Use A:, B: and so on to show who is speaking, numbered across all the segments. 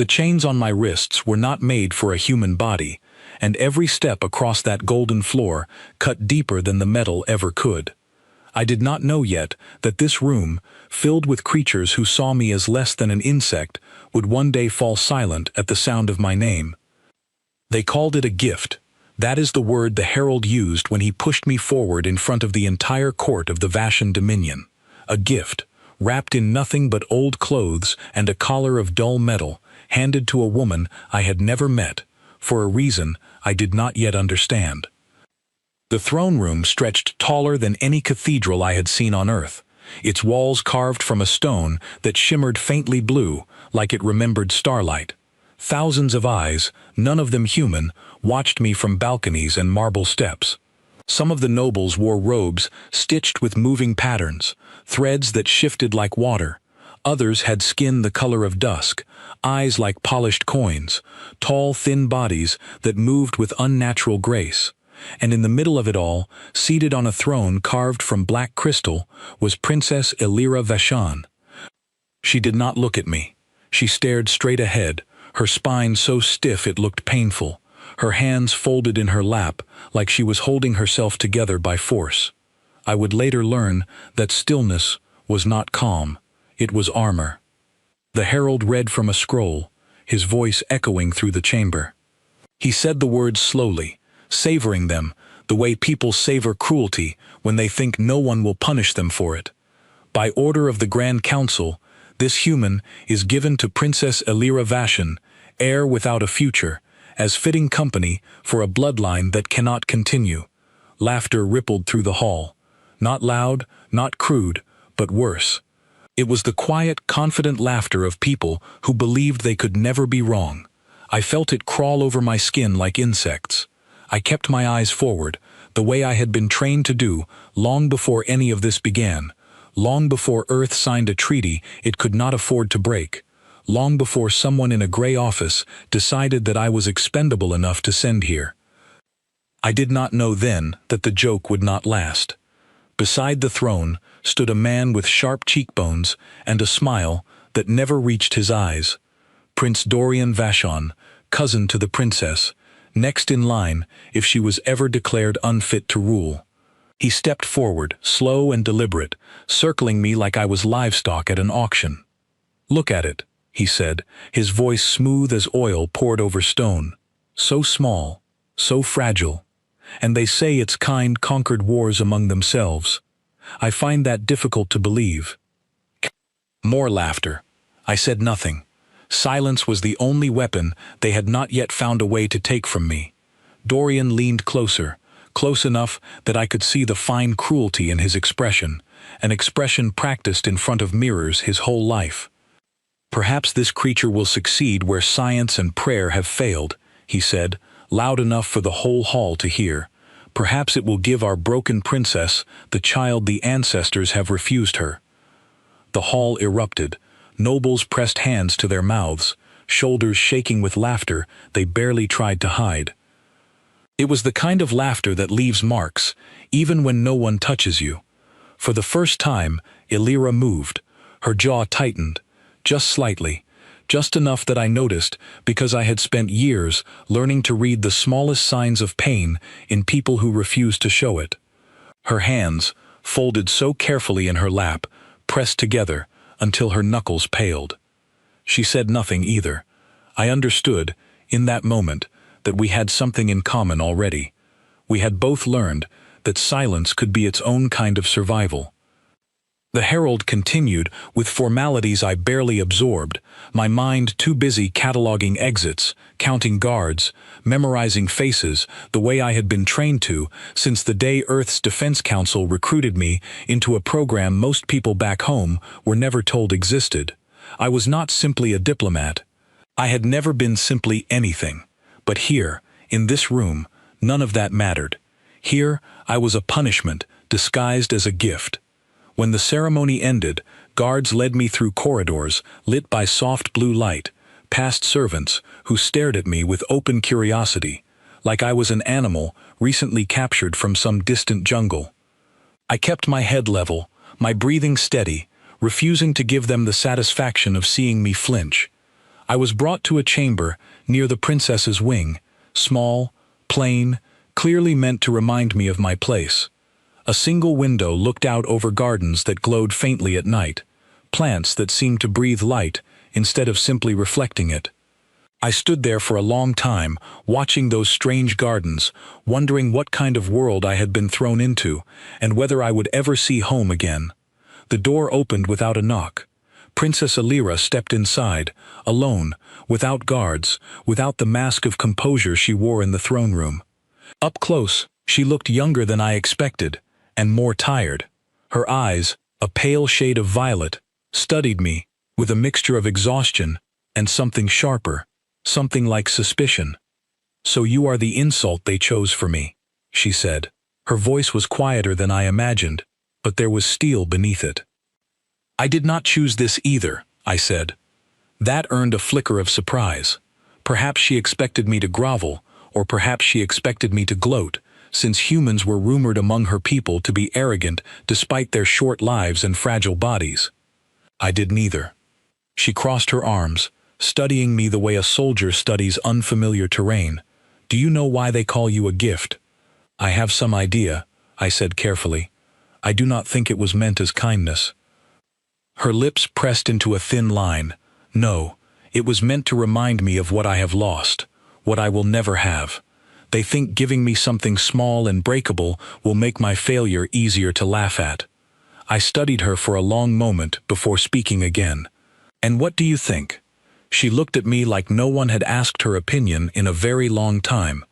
A: The chains on my wrists were not made for a human body, and every step across that golden floor cut deeper than the metal ever could. I did not know yet that this room, filled with creatures who saw me as less than an insect, would one day fall silent at the sound of my name. They called it a gift. That is the word the herald used when he pushed me forward in front of the entire court of the Vashan Dominion. A gift, wrapped in nothing but old clothes and a collar of dull metal, handed to a woman I had never met, for a reason I did not yet understand. The throne room stretched taller than any cathedral I had seen on earth, its walls carved from a stone that shimmered faintly blue, like it remembered starlight. Thousands of eyes, none of them human, watched me from balconies and marble steps. Some of the nobles wore robes stitched with moving patterns, threads that shifted like water. Others had skin the color of dusk, eyes like polished coins, tall, thin bodies that moved with unnatural grace. And in the middle of it all, seated on a throne carved from black crystal, was Princess Elira Vashan. She did not look at me. She stared straight ahead, her spine so stiff it looked painful, her hands folded in her lap like she was holding herself together by force. I would later learn that stillness was not calm, it was armor. The herald read from a scroll, his voice echoing through the chamber. He said the words slowly, savoring them, the way people savor cruelty when they think no one will punish them for it. By order of the Grand Council, this human is given to Princess Elira Vashan, heir without a future, as fitting company for a bloodline that cannot continue. Laughter rippled through the hall. Not loud, not crude, but worse. It was the quiet, confident laughter of people who believed they could never be wrong. I felt it crawl over my skin like insects. I kept my eyes forward, the way I had been trained to do, long before any of this began, long before Earth signed a treaty it could not afford to break, long before someone in a gray office decided that I was expendable enough to send here. I did not know then that the joke would not last. Beside the throne stood a man with sharp cheekbones and a smile that never reached his eyes. Prince Dorian Vashon, cousin to the princess, next in line if she was ever declared unfit to rule. He stepped forward, slow and deliberate, circling me like I was livestock at an auction. "Look at it," he said, his voice smooth as oil poured over stone. "So small, so fragile. And they say its kind conquered wars among themselves. I find that difficult to believe." More laughter. I said nothing. Silence was the only weapon they had not yet found a way to take from me. Dorian leaned closer, close enough that I could see the fine cruelty in his expression, an expression practiced in front of mirrors his whole life. "Perhaps this creature will succeed where science and prayer have failed," he said, loud enough for the whole hall to hear. "Perhaps it will give our broken princess the child the ancestors have refused her." The hall erupted. Nobles pressed hands to their mouths, shoulders shaking with laughter they barely tried to hide. It was the kind of laughter that leaves marks, even when no one touches you. For the first time, Elira moved. Her jaw tightened, just slightly, just enough that I noticed because I had spent years learning to read the smallest signs of pain in people who refused to show it. Her hands, folded so carefully in her lap, pressed together until her knuckles paled. She said nothing either. I understood, in that moment, that we had something in common already. We had both learned that silence could be its own kind of survival. The herald continued with formalities I barely absorbed, my mind too busy cataloging exits, counting guards, memorizing faces, the way I had been trained to since the day Earth's Defense Council recruited me into a program most people back home were never told existed. I was not simply a diplomat. I had never been simply anything. But here, in this room, none of that mattered. Here, I was a punishment disguised as a gift. When the ceremony ended, guards led me through corridors lit by soft blue light, past servants who stared at me with open curiosity, like I was an animal recently captured from some distant jungle. I kept my head level, my breathing steady, refusing to give them the satisfaction of seeing me flinch. I was brought to a chamber near the princess's wing, small, plain, clearly meant to remind me of my place. A single window looked out over gardens that glowed faintly at night, plants that seemed to breathe light instead of simply reflecting it. I stood there for a long time, watching those strange gardens, wondering what kind of world I had been thrown into, and whether I would ever see home again. The door opened without a knock. Princess Elira stepped inside, alone, without guards, without the mask of composure she wore in the throne room. Up close, she looked younger than I expected, and more tired. Her eyes, a pale shade of violet, studied me, with a mixture of exhaustion and something sharper, something like suspicion. "So you are the insult they chose for me," she said. Her voice was quieter than I imagined, but there was steel beneath it. "I did not choose this either," I said. That earned a flicker of surprise. Perhaps she expected me to grovel, or perhaps she expected me to gloat, since humans were rumored among her people to be arrogant despite their short lives and fragile bodies. I did neither. She crossed her arms, studying me the way a soldier studies unfamiliar terrain. "Do you know why they call you a gift?" "I have some idea," I said carefully. "I do not think it was meant as kindness." Her lips pressed into a thin line. "No, it was meant to remind me of what I have lost, what I will never have. They think giving me something small and breakable will make my failure easier to laugh at." I studied her for a long moment before speaking again. "And what do you think?" She looked at me like no one had asked her opinion in a very long time.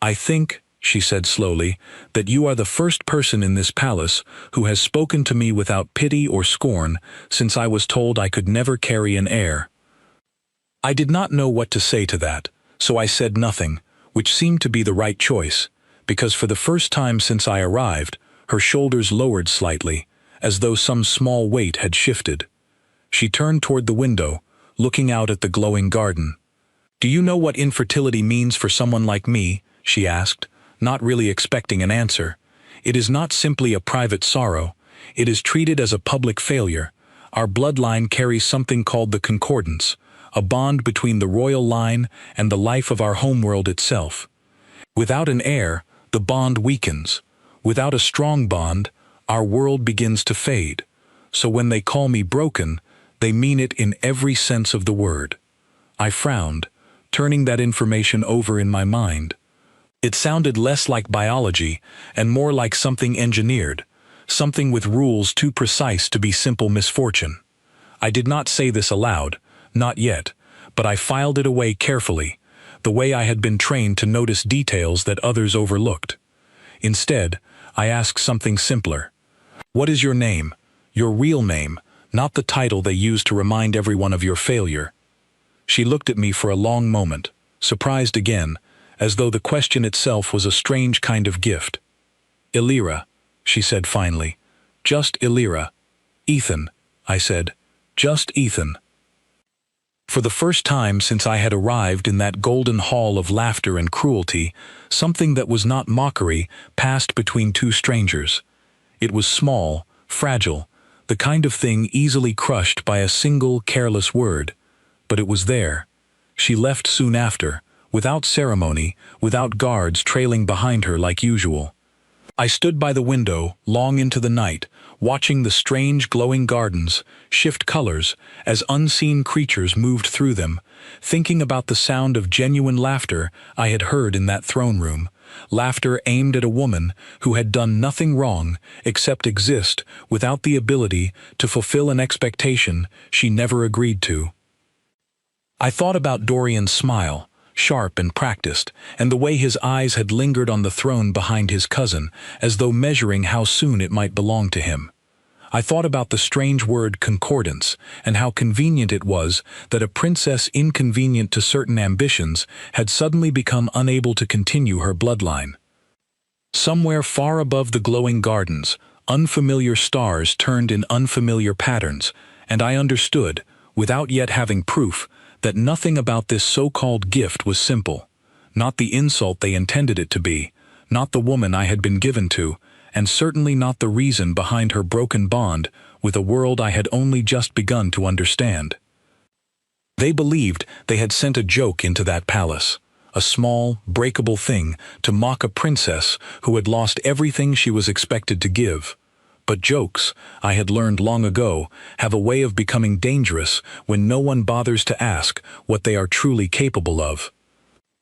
A: "I think," she said slowly, "that you are the first person in this palace who has spoken to me without pity or scorn since I was told I could never carry an heir." I did not know what to say to that, so I said nothing, which seemed to be the right choice, because for the first time since I arrived, her shoulders lowered slightly, as though some small weight had shifted. She turned toward the window, looking out at the glowing garden. "Do you know what infertility means for someone like me?" she asked, not really expecting an answer. "It is not simply a private sorrow. It is treated as a public failure. Our bloodline carries something called the concordance, a bond between the royal line and the life of our homeworld itself. Without an heir, the bond weakens. Without a strong bond, our world begins to fade. So when they call me broken, they mean it in every sense of the word." I frowned, turning that information over in my mind. It sounded less like biology and more like something engineered, something with rules too precise to be simple misfortune. I did not say this aloud, not yet, but I filed it away carefully, the way I had been trained to notice details that others overlooked. Instead, I asked something simpler. "What is your name? Your real name, not the title they use to remind everyone of your failure." She looked at me for a long moment, surprised again, as though the question itself was a strange kind of gift. "Elira," she said finally. "Just Elira." "Ethan," I said. "Just Ethan." For the first time since I had arrived in that golden hall of laughter and cruelty, something that was not mockery passed between two strangers. It was small, fragile, the kind of thing easily crushed by a single careless word. But it was there. She left soon after, without ceremony, without guards trailing behind her like usual. I stood by the window, long into the night, watching the strange glowing gardens shift colors as unseen creatures moved through them, thinking about the sound of genuine laughter I had heard in that throne room, laughter aimed at a woman who had done nothing wrong except exist without the ability to fulfill an expectation she never agreed to. I thought about Dorian's smile, sharp and practiced, and the way his eyes had lingered on the throne behind his cousin, as though measuring how soon it might belong to him. I thought about the strange word concordance, and how convenient it was that a princess inconvenient to certain ambitions had suddenly become unable to continue her bloodline. Somewhere far above the glowing gardens, unfamiliar stars turned in unfamiliar patterns, and I understood, without yet having proof, that nothing about this so-called gift was simple. Not the insult they intended it to be, not the woman I had been given to, and certainly not the reason behind her broken bond with a world I had only just begun to understand. They believed they had sent a joke into that palace, a small, breakable thing to mock a princess who had lost everything she was expected to give. But jokes, I had learned long ago, have a way of becoming dangerous when no one bothers to ask what they are truly capable of.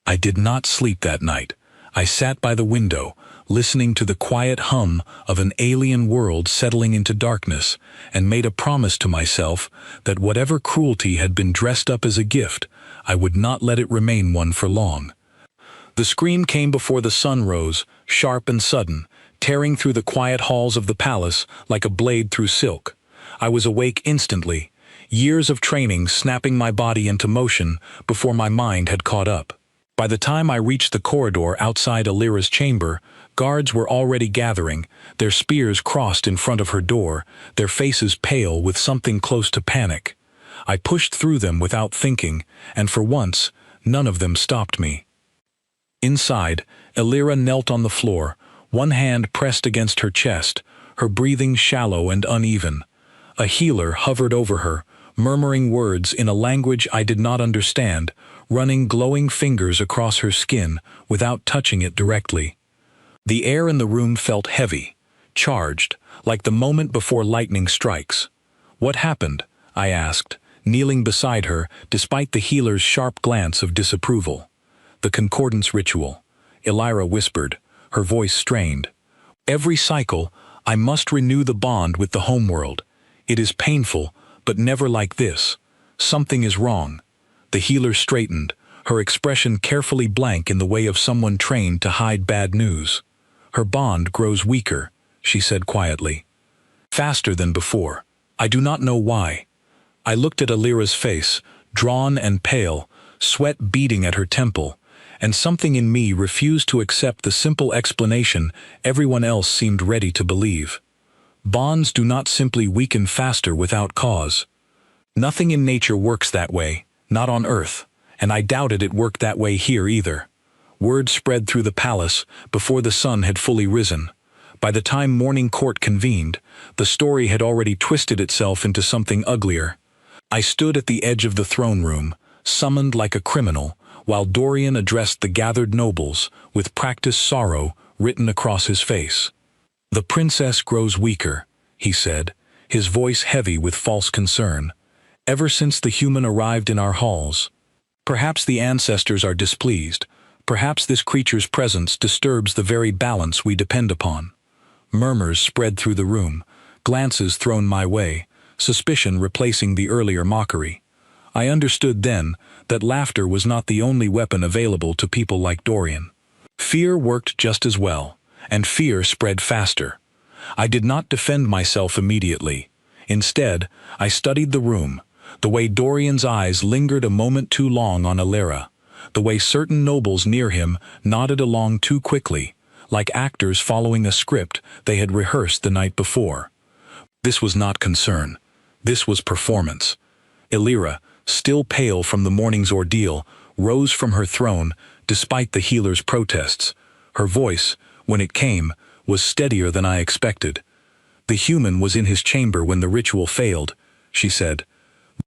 A: I did not sleep that night. I sat by the window, listening to the quiet hum of an alien world settling into darkness, and made a promise to myself that whatever cruelty had been dressed up as a gift, I would not let it remain one for long. The scream came before the sun rose, sharp and sudden, tearing through the quiet halls of the palace like a blade through silk. I was awake instantly, years of training snapping my body into motion before my mind had caught up. By the time I reached the corridor outside Alira's chamber, guards were already gathering, their spears crossed in front of her door, their faces pale with something close to panic. I pushed through them without thinking, and for once, none of them stopped me. Inside, Alira knelt on the floor, one hand pressed against her chest, her breathing shallow and uneven. A healer hovered over her, murmuring words in a language I did not understand, running glowing fingers across her skin without touching it directly. The air in the room felt heavy, charged, like the moment before lightning strikes. "What happened?" I asked, kneeling beside her despite the healer's sharp glance of disapproval. "The concordance ritual," Alira whispered, her voice strained. "Every cycle, I must renew the bond with the homeworld. It is painful, but never like this. Something is wrong." The healer straightened, her expression carefully blank in the way of someone trained to hide bad news. "Her bond grows weaker," she said quietly. "Faster than before. I do not know why." I looked at Alira's face, drawn and pale, sweat beading at her temple, and something in me refused to accept the simple explanation everyone else seemed ready to believe. Bonds do not simply weaken faster without cause. Nothing in nature works that way, not on Earth, and I doubted it worked that way here either. Word spread through the palace before the sun had fully risen. By the time morning court convened, the story had already twisted itself into something uglier. I stood at the edge of the throne room, summoned like a criminal, while Dorian addressed the gathered nobles, with practiced sorrow written across his face. "The princess grows weaker," he said, his voice heavy with false concern. "Ever since the human arrived in our halls. Perhaps the ancestors are displeased. Perhaps this creature's presence disturbs the very balance we depend upon." Murmurs spread through the room, glances thrown my way, suspicion replacing the earlier mockery. I understood then that laughter was not the only weapon available to people like Dorian. Fear worked just as well, and fear spread faster. I did not defend myself immediately. Instead, I studied the room, the way Dorian's eyes lingered a moment too long on Alira, the way certain nobles near him nodded along too quickly, like actors following a script they had rehearsed the night before. This was not concern. This was performance. Alira, still pale from the morning's ordeal, rose from her throne despite the healer's protests. Her voice, when it came, was steadier than I expected. "The human was in his chamber when the ritual failed," she said.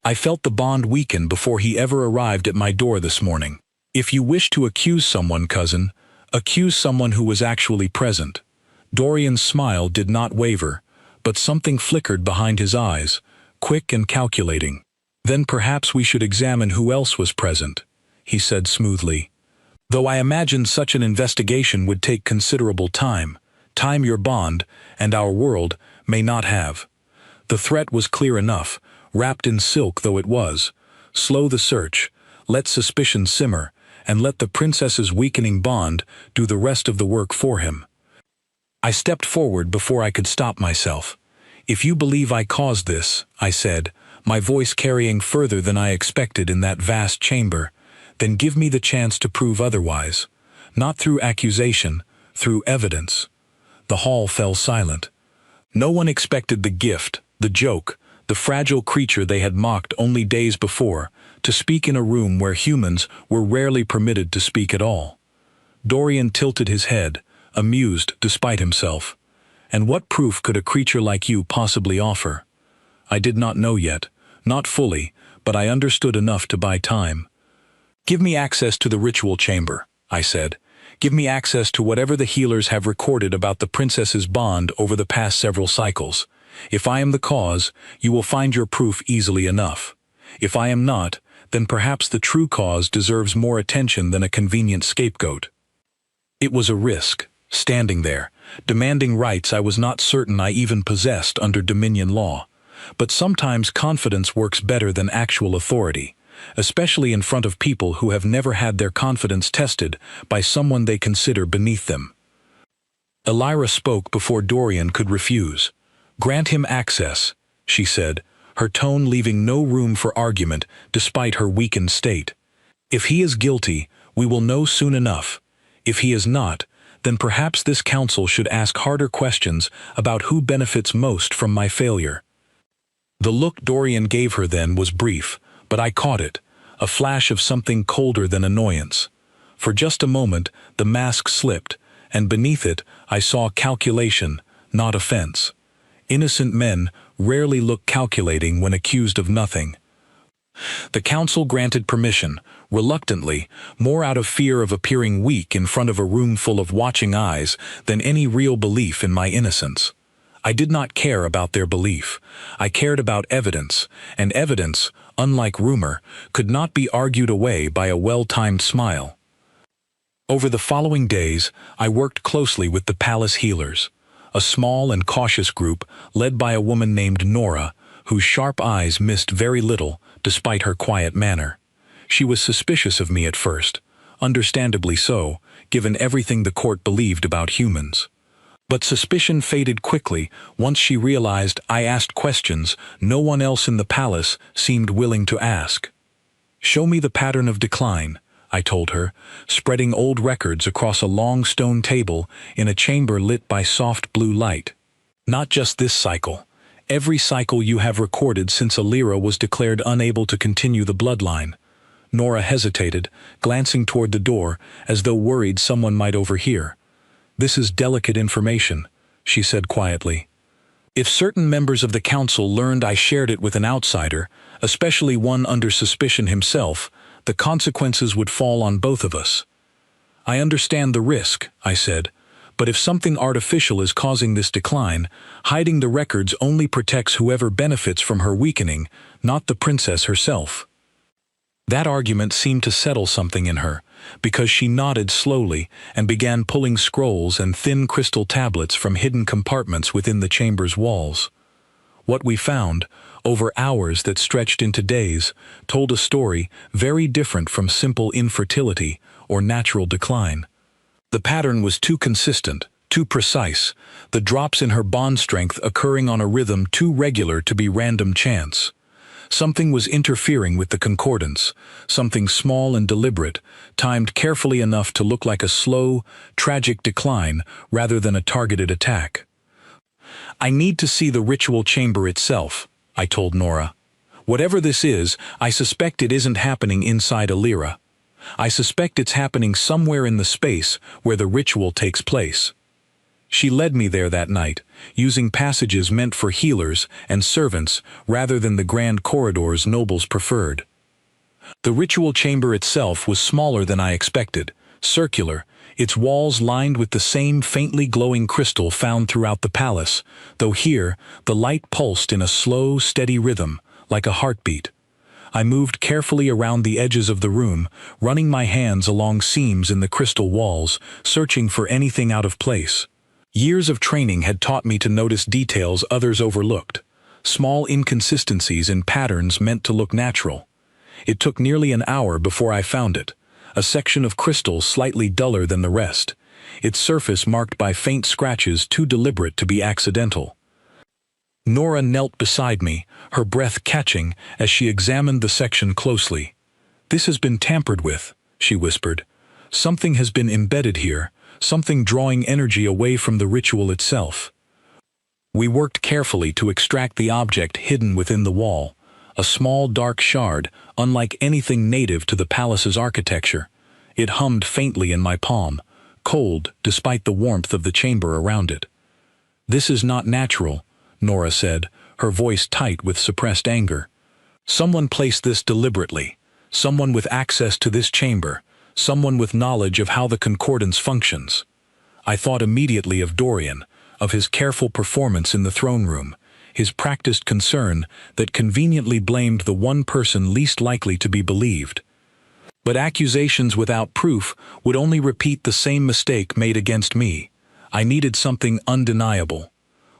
A: "I felt the bond weaken before he ever arrived at my door this morning. If you wish to accuse someone, cousin, accuse someone who was actually present." Dorian's smile did not waver, but something flickered behind his eyes, quick and calculating. "Then perhaps we should examine who else was present," he said smoothly. "Though I imagined such an investigation would take considerable time your bond, and our world, may not have." The threat was clear enough, wrapped in silk though it was. Slow the search, let suspicion simmer, and let the princess's weakening bond do the rest of the work for him. I stepped forward before I could stop myself. "If you believe I caused this," I said, my voice carrying further than I expected in that vast chamber, "then give me the chance to prove otherwise. Not through accusation, through evidence." The hall fell silent. No one expected the gift, the joke, the fragile creature they had mocked only days before, to speak in a room where humans were rarely permitted to speak at all. Dorian tilted his head, amused despite himself. "And what proof could a creature like you possibly offer?" I did not know yet, not fully, but I understood enough to buy time. "Give me access to the ritual chamber," I said. "Give me access to whatever the healers have recorded about the princess's bond over the past several cycles. If I am the cause, you will find your proof easily enough. If I am not, then perhaps the true cause deserves more attention than a convenient scapegoat." It was a risk, standing there, demanding rights I was not certain I even possessed under Dominion law. But sometimes confidence works better than actual authority, especially in front of people who have never had their confidence tested by someone they consider beneath them. Elira spoke before Dorian could refuse. "Grant him access," she said, her tone leaving no room for argument despite her weakened state. "If he is guilty, we will know soon enough. If he is not, then perhaps this council should ask harder questions about who benefits most from my failure." The look Dorian gave her then was brief, but I caught it, a flash of something colder than annoyance. For just a moment, the mask slipped, and beneath it I saw calculation, not offense. Innocent men rarely look calculating when accused of nothing. The council granted permission, reluctantly, more out of fear of appearing weak in front of a room full of watching eyes than any real belief in my innocence. I did not care about their belief. I cared about evidence, and evidence, unlike rumor, could not be argued away by a well-timed smile. Over the following days, I worked closely with the palace healers, a small and cautious group led by a woman named Nora, whose sharp eyes missed very little despite her quiet manner. She was suspicious of me at first, understandably so, given everything the court believed about humans. But suspicion faded quickly once she realized I asked questions no one else in the palace seemed willing to ask. "Show me the pattern of decline," I told her, spreading old records across a long stone table in a chamber lit by soft blue light. "Not just this cycle. Every cycle you have recorded since Elira was declared unable to continue the bloodline." Nora hesitated, glancing toward the door as though worried someone might overhear. "This is delicate information," she said quietly. "If certain members of the council learned I shared it with an outsider, especially one under suspicion himself, the consequences would fall on both of us." "I understand the risk," I said, "but if something artificial is causing this decline, hiding the records only protects whoever benefits from her weakening, not the princess herself." That argument seemed to settle something in her, because she nodded slowly and began pulling scrolls and thin crystal tablets from hidden compartments within the chamber's walls. What we found, over hours that stretched into days, told a story very different from simple infertility or natural decline. The pattern was too consistent, too precise, the drops in her bond strength occurring on a rhythm too regular to be random chance. Something was interfering with the concordance, something small and deliberate, timed carefully enough to look like a slow, tragic decline rather than a targeted attack. "I need to see the ritual chamber itself," I told Nora. "Whatever this is, I suspect it isn't happening inside Elira. I suspect it's happening somewhere in the space where the ritual takes place." She led me there that night, using passages meant for healers and servants rather than the grand corridors nobles preferred. The ritual chamber itself was smaller than I expected, circular, its walls lined with the same faintly glowing crystal found throughout the palace, though here the light pulsed in a slow, steady rhythm, like a heartbeat. I moved carefully around the edges of the room, running my hands along seams in the crystal walls, searching for anything out of place. Years of training had taught me to notice details others overlooked, small inconsistencies in patterns meant to look natural. It took nearly an hour before I found it, a section of crystal slightly duller than the rest, its surface marked by faint scratches too deliberate to be accidental. Nora knelt beside me, her breath catching as she examined the section closely. "This has been tampered with," she whispered. "Something has been embedded here, something drawing energy away from the ritual itself." We worked carefully to extract the object hidden within the wall, a small dark shard, unlike anything native to the palace's architecture. It hummed faintly in my palm, cold despite the warmth of the chamber around it. "This is not natural," Nora said, her voice tight with suppressed anger. Someone placed this deliberately. Someone with access to this chamber. Someone with knowledge of how the concordance functions. I thought immediately of Dorian, of his careful performance in the throne room, his practiced concern that conveniently blamed the one person least likely to be believed. But accusations without proof would only repeat the same mistake made against me. I needed something undeniable.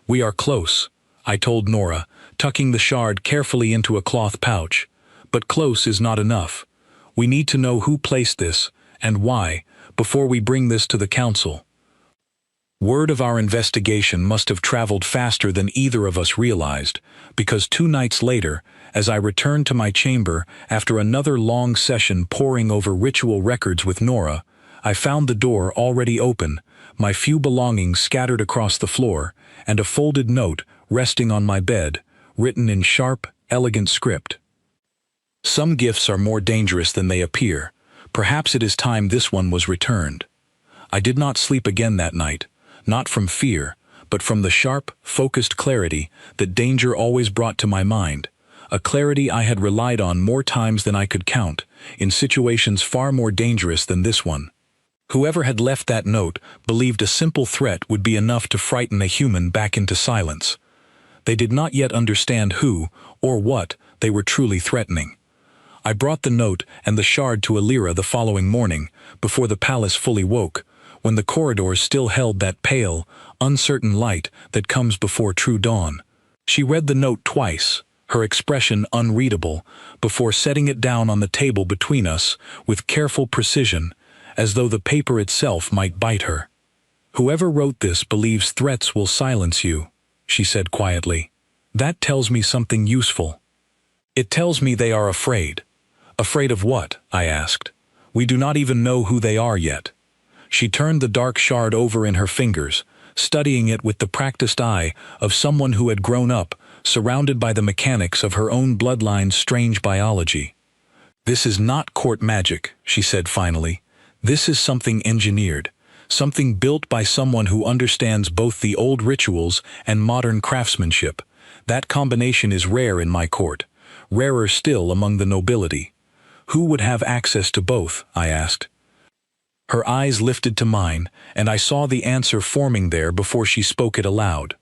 A: "We are close," I told Nora, tucking the shard carefully into a cloth pouch. "But close is not enough. We need to know who placed this, and why, before we bring this to the council." Word of our investigation must have traveled faster than either of us realized, because 2 nights later, as I returned to my chamber after another long session poring over ritual records with Nora, I found the door already open, my few belongings scattered across the floor, and a folded note resting on my bed, written in sharp, elegant script. "Some gifts are more dangerous than they appear. Perhaps it is time this one was returned." I did not sleep again that night, not from fear, but from the sharp, focused clarity that danger always brought to my mind, a clarity I had relied on more times than I could count, in situations far more dangerous than this one. Whoever had left that note believed a simple threat would be enough to frighten a human back into silence. They did not yet understand who, or what, they were truly threatening. I brought the note and the shard to Alira the following morning, before the palace fully woke, when the corridors still held that pale, uncertain light that comes before true dawn. She read the note twice, her expression unreadable, before setting it down on the table between us with careful precision, as though the paper itself might bite her. "Whoever wrote this believes threats will silence you," she said quietly. "That tells me something useful. It tells me they are afraid." "Afraid of what?" I asked. "We do not even know who they are yet." She turned the dark shard over in her fingers, studying it with the practiced eye of someone who had grown up, surrounded by the mechanics of her own bloodline's strange biology. "This is not court magic," she said finally. "This is something engineered, something built by someone who understands both the old rituals and modern craftsmanship. That combination is rare in my court, rarer still among the nobility." "Who would have access to both?" I asked. Her eyes lifted to mine, and I saw the answer forming there before she spoke it aloud.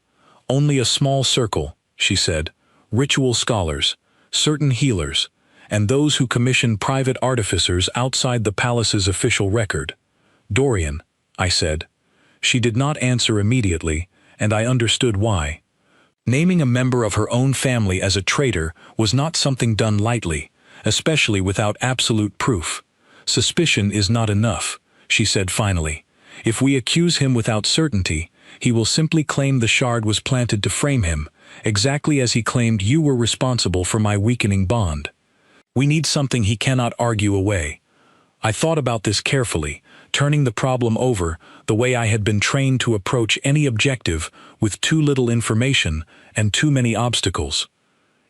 A: "Only a small circle," she said. "Ritual scholars, certain healers, and those who commission private artificers outside the palace's official record." "Dorian," I said. She did not answer immediately, and I understood why. Naming a member of her own family as a traitor was not something done lightly, especially without absolute proof. "Suspicion is not enough," she said finally. "If we accuse him without certainty, he will simply claim the shard was planted to frame him, exactly as he claimed you were responsible for my weakening bond. We need something he cannot argue away." I thought about this carefully, turning the problem over the way I had been trained to approach any objective with too little information and too many obstacles.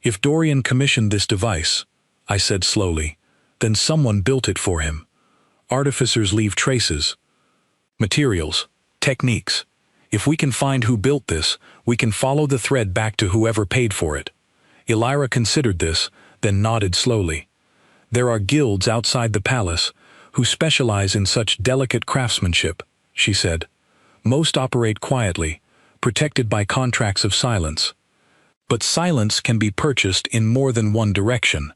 A: "If Dorian commissioned this device," I said slowly, "then someone built it for him. Artificers leave traces. Materials, techniques. If we can find who built this, we can follow the thread back to whoever paid for it." Alira considered this, then nodded slowly. "There are guilds outside the palace who specialize in such delicate craftsmanship," she said. "Most operate quietly, protected by contracts of silence. But silence can be purchased in more than one direction."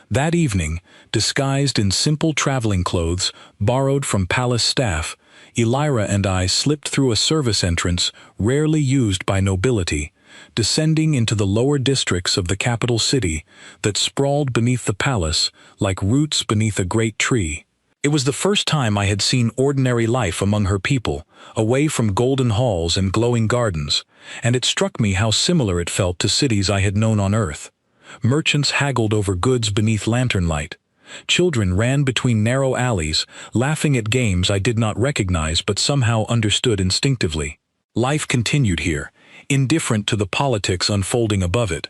A: That evening, disguised in simple traveling clothes borrowed from palace staff, Alira and I slipped through a service entrance rarely used by nobility, descending into the lower districts of the capital city that sprawled beneath the palace like roots beneath a great tree. It was the first time I had seen ordinary life among her people, away from golden halls and glowing gardens, and it struck me how similar it felt to cities I had known on Earth. Merchants haggled over goods beneath lantern light. Children ran between narrow alleys, laughing at games I did not recognize but somehow understood instinctively. Life continued here, indifferent to the politics unfolding above it.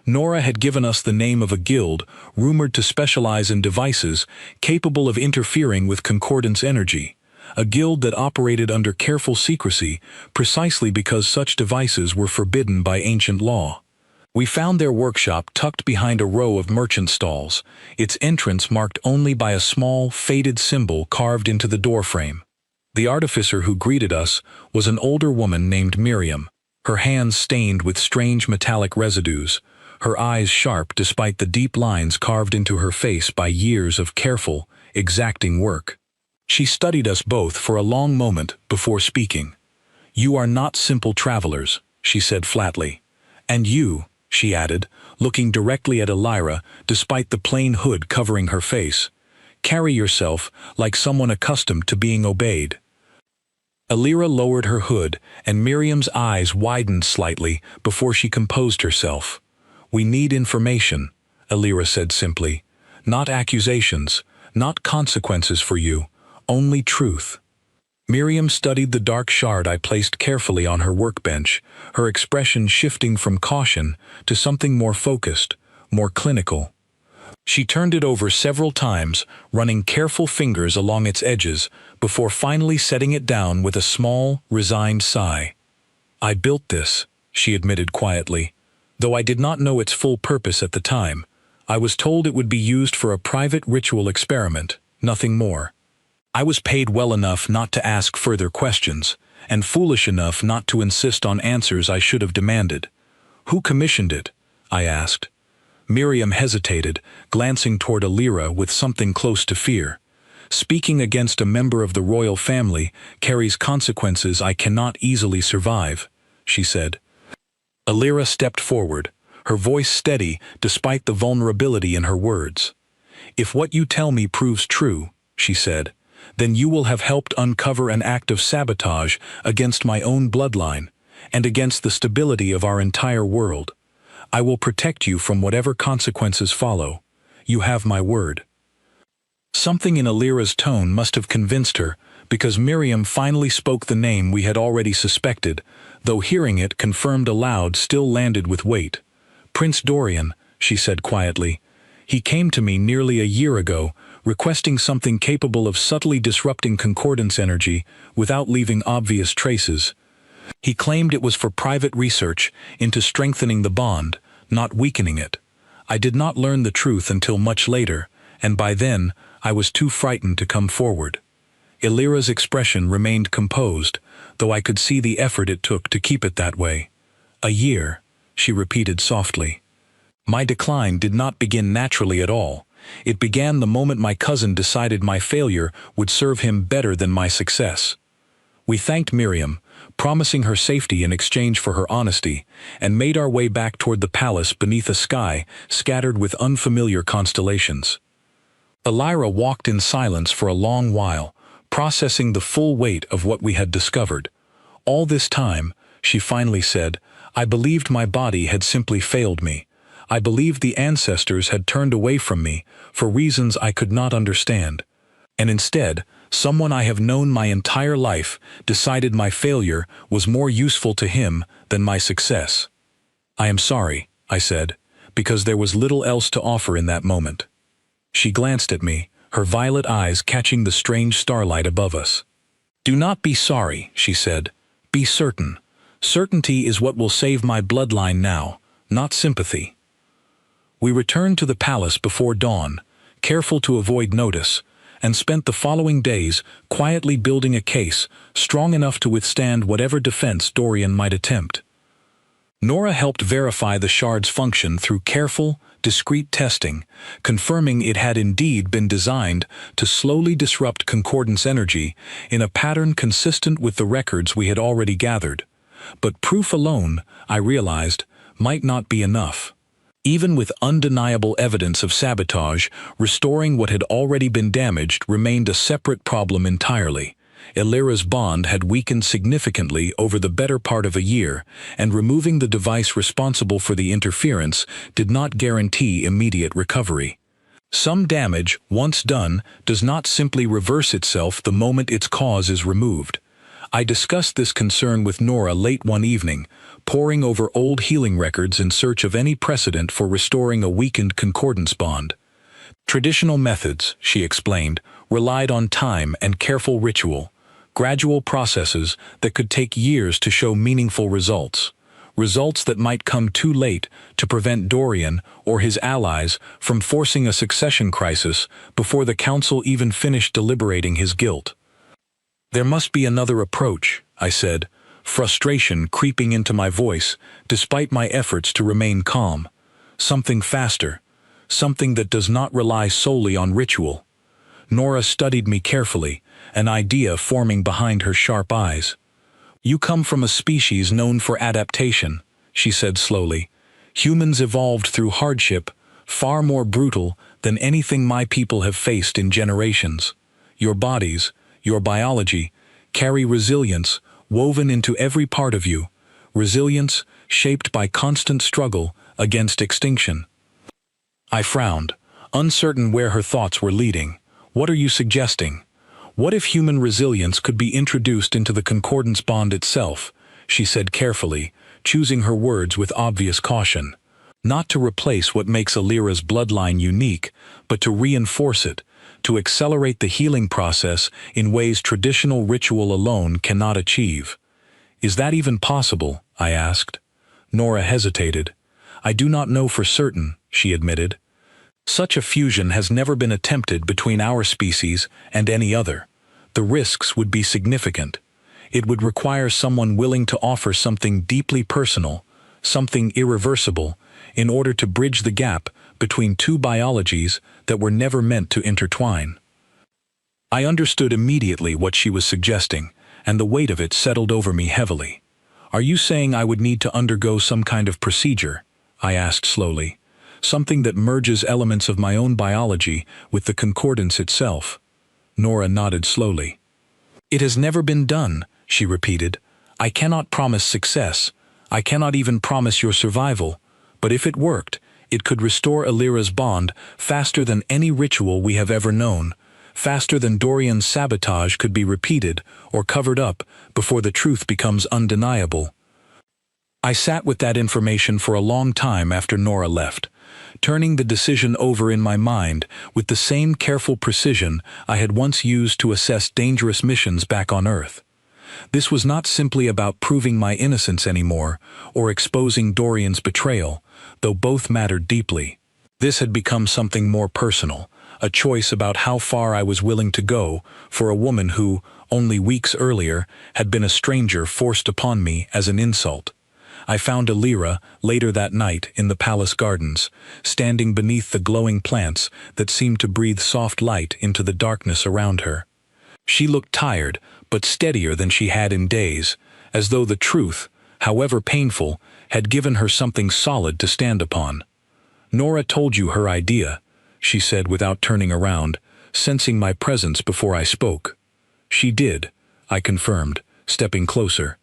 A: Nora had given us the name of a guild rumored to specialize in devices capable of interfering with concordance energy, a guild that operated under careful secrecy precisely because such devices were forbidden by ancient law. We found their workshop tucked behind a row of merchant stalls, its entrance marked only by a small, faded symbol carved into the doorframe. The artificer who greeted us was an older woman named Miriam, her hands stained with strange metallic residues, her eyes sharp despite the deep lines carved into her face by years of careful, exacting work. She studied us both for a long moment before speaking. "You are not simple travelers," she said flatly. "And you," she added, looking directly at Elira despite the plain hood covering her face, "carry yourself like someone accustomed to being obeyed." Elira lowered her hood, and Miriam's eyes widened slightly before she composed herself. "We need information," Elira said simply. "Not accusations, not consequences for you, only truth." Miriam studied the dark shard I placed carefully on her workbench, her expression shifting from caution to something more focused, more clinical. She turned it over several times, running careful fingers along its edges, before finally setting it down with a small, resigned sigh. "I built this," she admitted quietly. "Though I did not know its full purpose at the time, I was told it would be used for a private ritual experiment, nothing more. I was paid well enough not to ask further questions, and foolish enough not to insist on answers I should have demanded." "Who commissioned it?" I asked. Miriam hesitated, glancing toward Elira with something close to fear. "Speaking against a member of the royal family carries consequences I cannot easily survive," she said. Elira stepped forward, her voice steady despite the vulnerability in her words. "If what you tell me proves true," she said, "then you will have helped uncover an act of sabotage against my own bloodline, and against the stability of our entire world. I will protect you from whatever consequences follow. You have my word." Something in Elira's tone must have convinced her, because Miriam finally spoke the name we had already suspected, though hearing it confirmed aloud still landed with weight. "Prince Dorian," she said quietly. "He came to me nearly a year ago, requesting something capable of subtly disrupting concordance energy without leaving obvious traces. He claimed it was for private research into strengthening the bond, not weakening it. I did not learn the truth until much later, and by then I was too frightened to come forward." Elira's expression remained composed, though I could see the effort it took to keep it that way. "A year," she repeated softly. "My decline did not begin naturally at all. It began the moment my cousin decided my failure would serve him better than my success." We thanked Miriam, promising her safety in exchange for her honesty, and made our way back toward the palace beneath a sky scattered with unfamiliar constellations. Elira walked in silence for a long while, processing the full weight of what we had discovered. "All this time," she finally said, "I believed my body had simply failed me. I believed the ancestors had turned away from me for reasons I could not understand. And instead, someone I have known my entire life decided my failure was more useful to him than my success. I am sorry," I said, because there was little else to offer in that moment. She glanced at me, her violet eyes catching the strange starlight above us. "Do not be sorry," she said. "Be certain. Certainty is what will save my bloodline now, not sympathy." We returned to the palace before dawn, careful to avoid notice, and spent the following days quietly building a case strong enough to withstand whatever defense Dorian might attempt. Nora helped verify the shard's function through careful, discreet testing, confirming it had indeed been designed to slowly disrupt concordance energy in a pattern consistent with the records we had already gathered. But proof alone, I realized, might not be enough. Even with undeniable evidence of sabotage, restoring what had already been damaged remained a separate problem entirely. Elira's bond had weakened significantly over the better part of a year, and removing the device responsible for the interference did not guarantee immediate recovery. Some damage, once done, does not simply reverse itself the moment its cause is removed. I discussed this concern with Nora late one evening, poring over old healing records in search of any precedent for restoring a weakened concordance bond. Traditional methods, she explained, relied on time and careful ritual, gradual processes that could take years to show meaningful results. results that might come too late to prevent Dorian or his allies from forcing a succession crisis before the council even finished deliberating his guilt. "There must be another approach," I said, frustration creeping into my voice despite my efforts to remain calm. "Something faster, something that does not rely solely on ritual." Nora studied me carefully, an idea forming behind her sharp eyes. "You come from a species known for adaptation," she said slowly. "Humans evolved through hardship, far more brutal than anything my people have faced in generations. Your bodies, your biology, carry resilience woven into every part of you, resilience shaped by constant struggle against extinction." I frowned, uncertain where her thoughts were leading. "What are you suggesting? What if human resilience could be introduced into the concordance bond itself?" she said carefully, choosing her words with obvious caution. "Not to replace what makes Alira's bloodline unique, but to reinforce it, to accelerate the healing process in ways traditional ritual alone cannot achieve." "Is that even possible?" I asked. Nora hesitated. "I do not know for certain," she admitted. "Such a fusion has never been attempted between our species and any other. The risks would be significant. It would require someone willing to offer something deeply personal, something irreversible, in order to bridge the gap between two biologies that were never meant to intertwine." I understood immediately what she was suggesting, and the weight of it settled over me heavily. "Are you saying I would need to undergo some kind of procedure?" I asked slowly. "Something that merges elements of my own biology with the concordance itself?" Nora nodded slowly. "It has never been done," she repeated. "I cannot promise success. I cannot even promise your survival. But if it worked, it could restore Alira's bond faster than any ritual we have ever known, faster than Dorian's sabotage could be repeated or covered up before the truth becomes undeniable." I sat with that information for a long time after Nora left, turning the decision over in my mind with the same careful precision I had once used to assess dangerous missions back on Earth. This was not simply about proving my innocence anymore, or exposing Dorian's betrayal, though both mattered deeply. This had become something more personal, a choice about how far I was willing to go for a woman who, only weeks earlier, had been a stranger forced upon me as an insult. I found Alira later that night in the palace gardens, standing beneath the glowing plants that seemed to breathe soft light into the darkness around her. She looked tired, but steadier than she had in days, as though the truth, however painful, had given her something solid to stand upon. "Nora told you her idea," she said without turning around, sensing my presence before I spoke. "She did," I confirmed, stepping closer.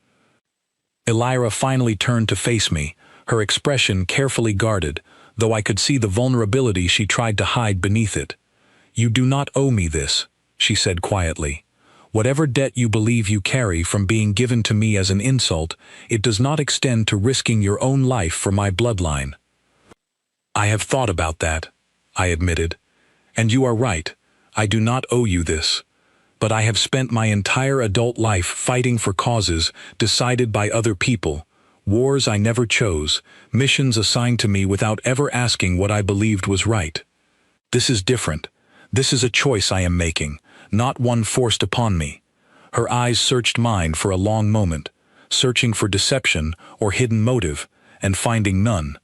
A: Alira finally turned to face me, her expression carefully guarded, though I could see the vulnerability she tried to hide beneath it. "You do not owe me this," she said quietly. "Whatever debt you believe you carry from being given to me as an insult, it does not extend to risking your own life for my bloodline." "I have thought about that," I admitted. "And you are right, I do not owe you this. But I have spent my entire adult life fighting for causes decided by other people, wars I never chose, missions assigned to me without ever asking what I believed was right. This is different. This is a choice I am making, not one forced upon me." Her eyes searched mine for a long moment, searching for deception or hidden motive, and finding none.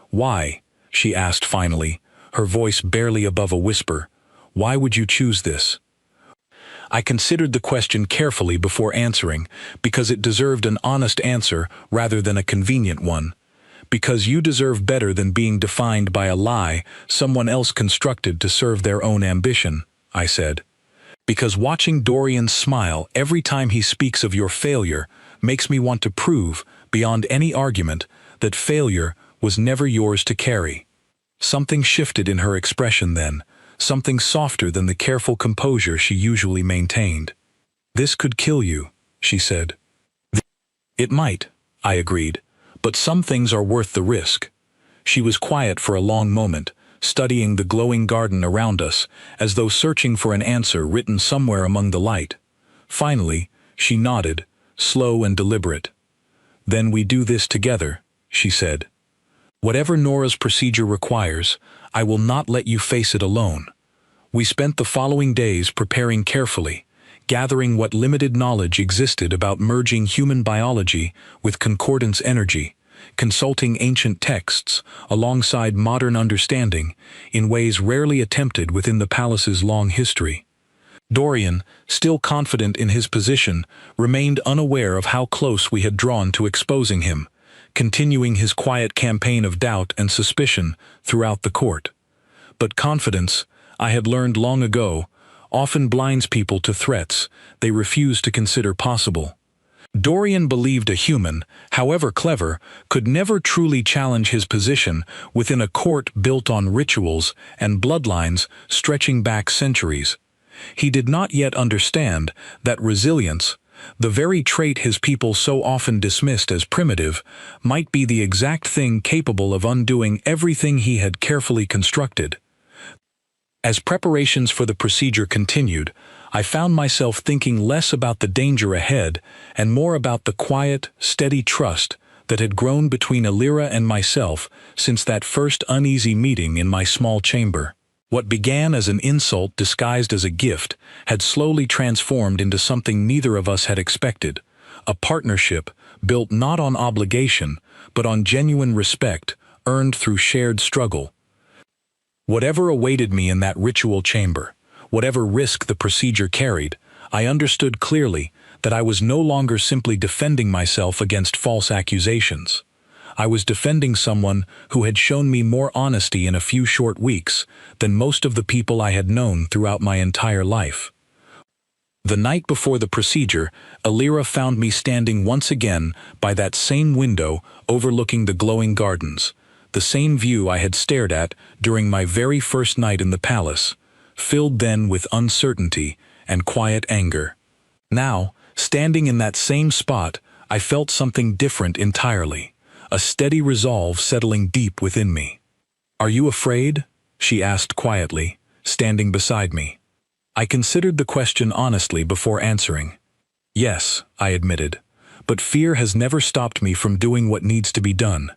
A: "Why?" she asked finally, her voice barely above a whisper. "Why would you choose this?" I considered the question carefully before answering, because it deserved an honest answer rather than a convenient one. "Because you deserve better than being defined by a lie someone else constructed to serve their own ambition," I said. "Because watching Dorian smile every time he speaks of your failure makes me want to prove, beyond any argument, that failure was never yours to carry." Something shifted in her expression then, something softer than the careful composure she usually maintained. "This could kill you," she said. "It might," I agreed, "but some things are worth the risk." She was quiet for a long moment, studying the glowing garden around us, as though searching for an answer written somewhere among the light. Finally, she nodded, slow and deliberate. "Then we do this together," she said. "Whatever Nora's procedure requires, I will not let you face it alone." We spent the following days preparing carefully, gathering what limited knowledge existed about merging human biology with concordance energy, consulting ancient texts alongside modern understanding in ways rarely attempted within the palace's long history. Dorian, still confident in his position, remained unaware of how close we had drawn to exposing him, continuing his quiet campaign of doubt and suspicion throughout the court. But confidence, I had learned long ago, often blinds people to threats they refuse to consider possible. Dorian believed a human, however clever, could never truly challenge his position within a court built on rituals and bloodlines stretching back centuries. He did not yet understand that resilience, the very trait his people so often dismissed as primitive, might be the exact thing capable of undoing everything he had carefully constructed. As preparations for the procedure continued, I found myself thinking less about the danger ahead and more about the quiet, steady trust that had grown between Elira and myself since that first uneasy meeting in my small chamber. What began as an insult disguised as a gift had slowly transformed into something neither of us had expected, a partnership built not on obligation, but on genuine respect, earned through shared struggle. Whatever awaited me in that ritual chamber, whatever risk the procedure carried, I understood clearly that I was no longer simply defending myself against false accusations. I was defending someone who had shown me more honesty in a few short weeks than most of the people I had known throughout my entire life. The night before the procedure, Elira found me standing once again by that same window overlooking the glowing gardens, the same view I had stared at during my very first night in the palace, filled then with uncertainty and quiet anger. Now, standing in that same spot, I felt something different entirely, a steady resolve settling deep within me. "Are you afraid?" she asked quietly, standing beside me. I considered the question honestly before answering. "Yes," I admitted, "but fear has never stopped me from doing what needs to be done."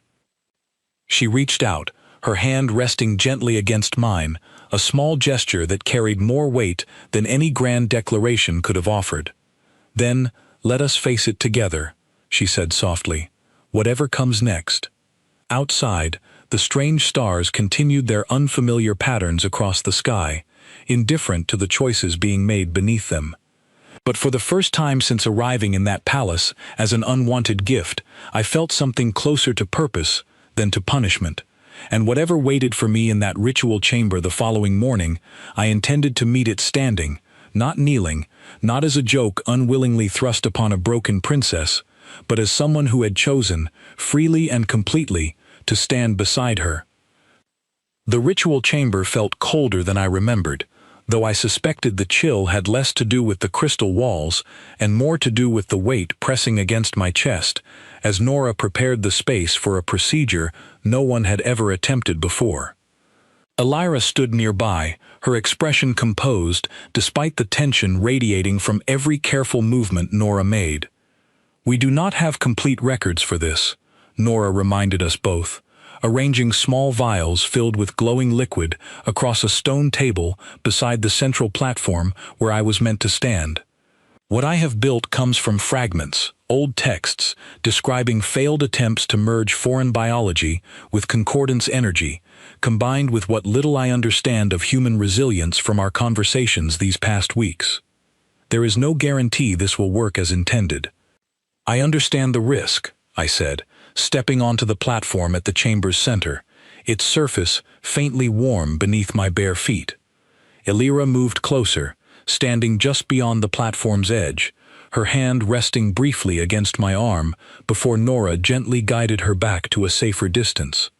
A: She reached out, her hand resting gently against mine, a small gesture that carried more weight than any grand declaration could have offered. "Then, let us face it together," she said softly, "whatever comes next." Outside, the strange stars continued their unfamiliar patterns across the sky, indifferent to the choices being made beneath them. But for the first time since arriving in that palace as an unwanted gift, I felt something closer to purpose than to punishment, and whatever waited for me in that ritual chamber the following morning, I intended to meet it standing, not kneeling, not as a joke unwillingly thrust upon a broken princess, but as someone who had chosen, freely and completely, to stand beside her. The ritual chamber felt colder than I remembered, though I suspected the chill had less to do with the crystal walls and more to do with the weight pressing against my chest, as Nora prepared the space for a procedure no one had ever attempted before. Elira stood nearby, her expression composed despite the tension radiating from every careful movement Nora made. "We do not have complete records for this," Nora reminded us both, arranging small vials filled with glowing liquid across a stone table beside the central platform where I was meant to stand. "What I have built comes from fragments, old texts, describing failed attempts to merge foreign biology with concordance energy, combined with what little I understand of human resilience from our conversations these past weeks. There is no guarantee this will work as intended." "I understand the risk," I said, stepping onto the platform at the chamber's center, its surface faintly warm beneath my bare feet. Elira moved closer, standing just beyond the platform's edge, her hand resting briefly against my arm before Nora gently guided her back to a safer distance.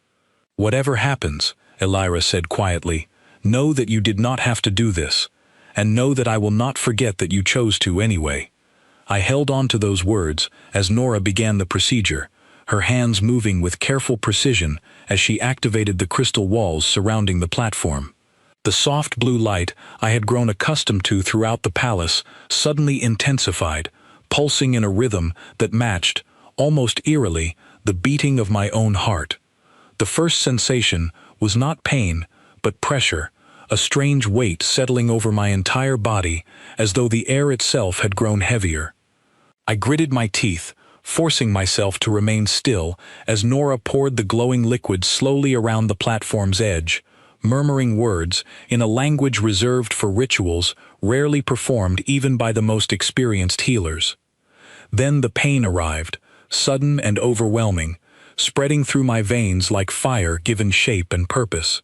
A: "Whatever happens," Elira said quietly, "know that you did not have to do this, and know that I will not forget that you chose to anyway." I held on to those words as Nora began the procedure, her hands moving with careful precision as she activated the crystal walls surrounding the platform. The soft blue light I had grown accustomed to throughout the palace suddenly intensified, pulsing in a rhythm that matched, almost eerily, the beating of my own heart. The first sensation was not pain, but pressure, a strange weight settling over my entire body, as though the air itself had grown heavier. I gritted my teeth, forcing myself to remain still as Nora poured the glowing liquid slowly around the platform's edge, murmuring words in a language reserved for rituals rarely performed even by the most experienced healers. Then the pain arrived, sudden and overwhelming, spreading through my veins like fire given shape and purpose.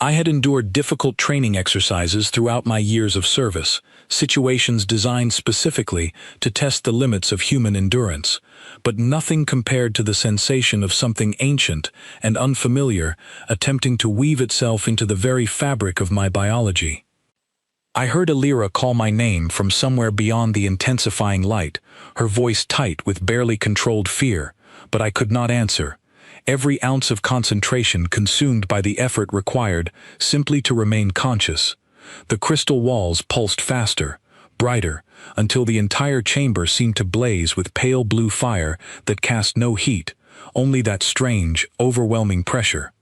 A: I had endured difficult training exercises throughout my years of service, situations designed specifically to test the limits of human endurance, but nothing compared to the sensation of something ancient and unfamiliar attempting to weave itself into the very fabric of my biology. I heard Alira call my name from somewhere beyond the intensifying light, her voice tight with barely controlled fear, but I could not answer. Every ounce of concentration consumed by the effort required simply to remain conscious. The crystal walls pulsed faster, brighter, until the entire chamber seemed to blaze with pale blue fire that cast no heat, only that strange, overwhelming pressure.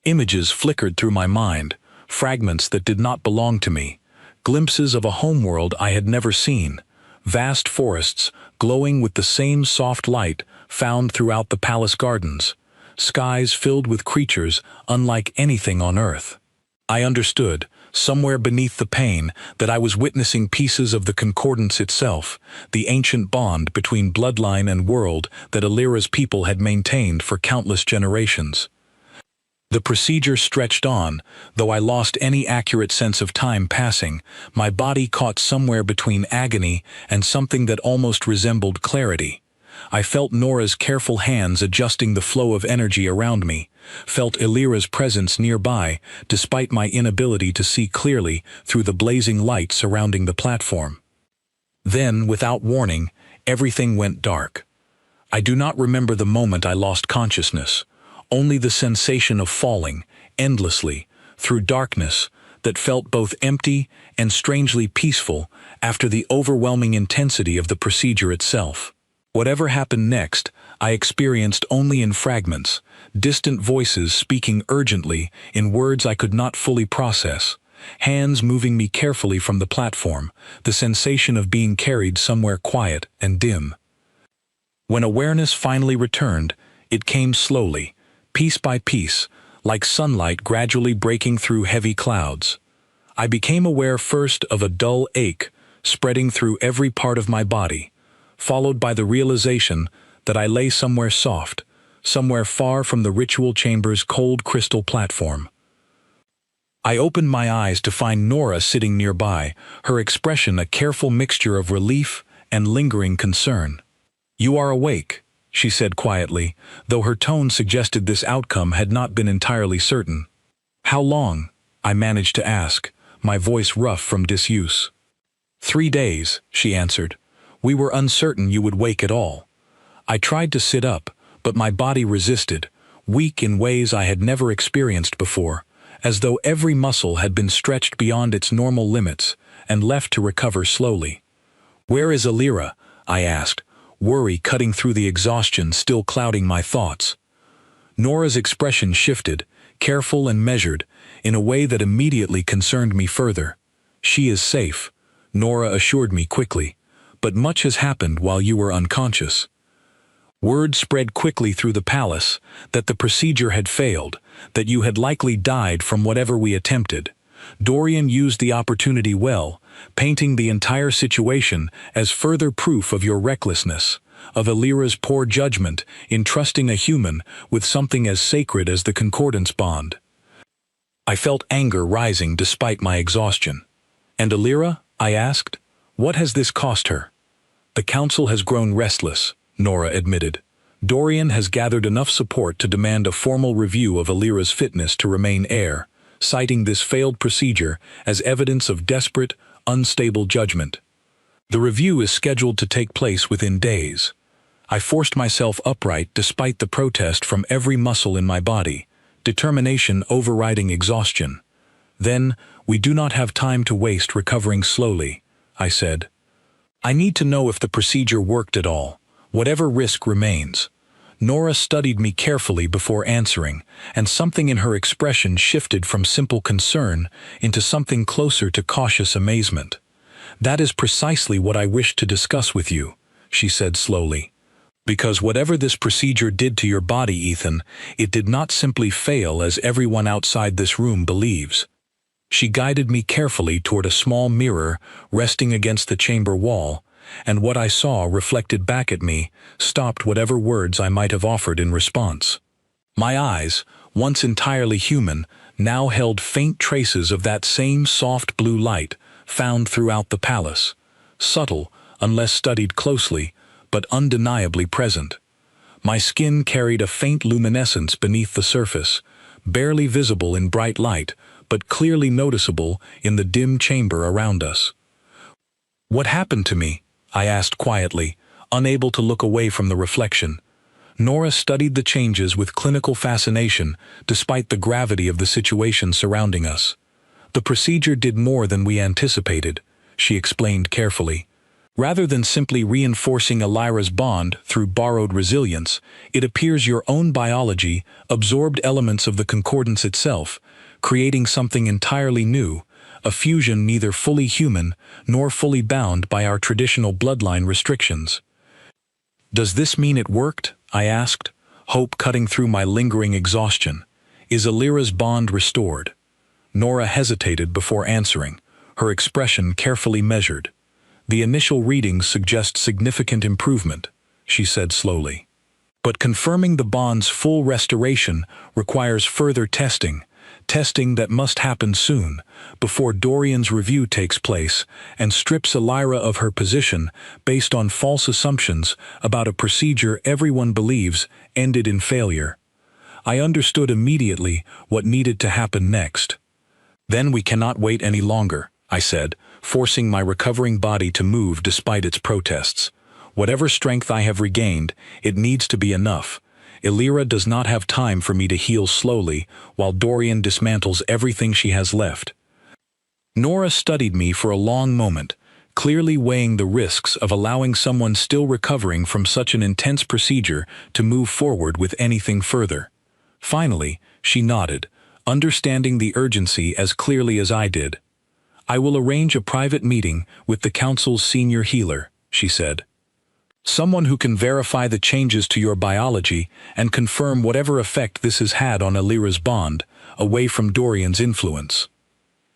A: Images flickered through my mind, fragments that did not belong to me, glimpses of a homeworld I had never seen, vast forests glowing with the same soft light found throughout the palace gardens, skies filled with creatures unlike anything on Earth. I understood, somewhere beneath the pain, that I was witnessing pieces of the concordance itself, the ancient bond between bloodline and world that Alira's people had maintained for countless generations. The procedure stretched on, though I lost any accurate sense of time passing. My body caught somewhere between agony and something that almost resembled clarity. I felt Nora's careful hands adjusting the flow of energy around me, felt Alira's presence nearby, despite my inability to see clearly through the blazing light surrounding the platform. Then, without warning, everything went dark. I do not remember the moment I lost consciousness, only the sensation of falling, endlessly, through darkness that felt both empty and strangely peaceful after the overwhelming intensity of the procedure itself. Whatever happened next, I experienced only in fragments, distant voices speaking urgently in words I could not fully process, hands moving me carefully from the platform, the sensation of being carried somewhere quiet and dim. When awareness finally returned, it came slowly, piece by piece, like sunlight gradually breaking through heavy clouds. I became aware first of a dull ache spreading through every part of my body, followed by the realization that I lay somewhere soft, somewhere far from the ritual chamber's cold crystal platform. I opened my eyes to find Nora sitting nearby, her expression a careful mixture of relief and lingering concern. "You are awake," she said quietly, though her tone suggested this outcome had not been entirely certain. "How long?" I managed to ask, my voice rough from disuse. 3 days, she answered. "We were uncertain you would wake at all." I tried to sit up, but my body resisted, weak in ways I had never experienced before, as though every muscle had been stretched beyond its normal limits and left to recover slowly. "Where is Alira?" I asked, worry cutting through the exhaustion still clouding my thoughts. Nora's expression shifted, careful and measured, in a way that immediately concerned me further. "She is safe," Nora assured me quickly, "but much has happened while you were unconscious." Word spread quickly through the palace that the procedure had failed, that you had likely died from whatever we attempted. Dorian used the opportunity well, painting the entire situation as further proof of your recklessness, of Alira's poor judgment in trusting a human with something as sacred as the concordance bond. I felt anger rising despite my exhaustion. "And Alira?" I asked. "What has this cost her?" "The council has grown restless," Nora admitted. "Dorian has gathered enough support to demand a formal review of Alira's fitness to remain heir, citing this failed procedure as evidence of desperate, unstable judgment. The review is scheduled to take place within days." I forced myself upright despite the protest from every muscle in my body, determination overriding exhaustion. "Then, we do not have time to waste recovering slowly," I said. "I need to know if the procedure worked at all, whatever risk remains." Nora studied me carefully before answering, and something in her expression shifted from simple concern into something closer to cautious amazement. "That is precisely what I wished to discuss with you," she said slowly. "Because whatever this procedure did to your body, Ethan, it did not simply fail as everyone outside this room believes." She guided me carefully toward a small mirror resting against the chamber wall, and what I saw reflected back at me stopped whatever words I might have offered in response. My eyes, once entirely human, now held faint traces of that same soft blue light found throughout the palace, subtle unless studied closely, but undeniably present. My skin carried a faint luminescence beneath the surface, barely visible in bright light, but clearly noticeable in the dim chamber around us. "What happened to me?" I asked quietly, unable to look away from the reflection. Nora studied the changes with clinical fascination, despite the gravity of the situation surrounding us. "The procedure did more than we anticipated," she explained carefully. "Rather than simply reinforcing Elira's bond through borrowed resilience, it appears your own biology absorbed elements of the concordance itself, creating something entirely new, a fusion neither fully human nor fully bound by our traditional bloodline restrictions." "Does this mean it worked?" I asked, hope cutting through my lingering exhaustion. "Is Elira's bond restored?" Nora hesitated before answering, her expression carefully measured. "The initial readings suggest significant improvement," she said slowly. "But confirming the bond's full restoration requires further testing that must happen soon, before Dorian's review takes place and strips Elira of her position based on false assumptions about a procedure everyone believes ended in failure." I understood immediately what needed to happen next. "Then we cannot wait any longer," I said, forcing my recovering body to move despite its protests. "Whatever strength I have regained, it needs to be enough. Elira does not have time for me to heal slowly while Dorian dismantles everything she has left." Nora studied me for a long moment, clearly weighing the risks of allowing someone still recovering from such an intense procedure to move forward with anything further. Finally, she nodded, understanding the urgency as clearly as I did. "I will arrange a private meeting with the council's senior healer," she said. "Someone who can verify the changes to your biology and confirm whatever effect this has had on Elira's bond, away from Dorian's influence."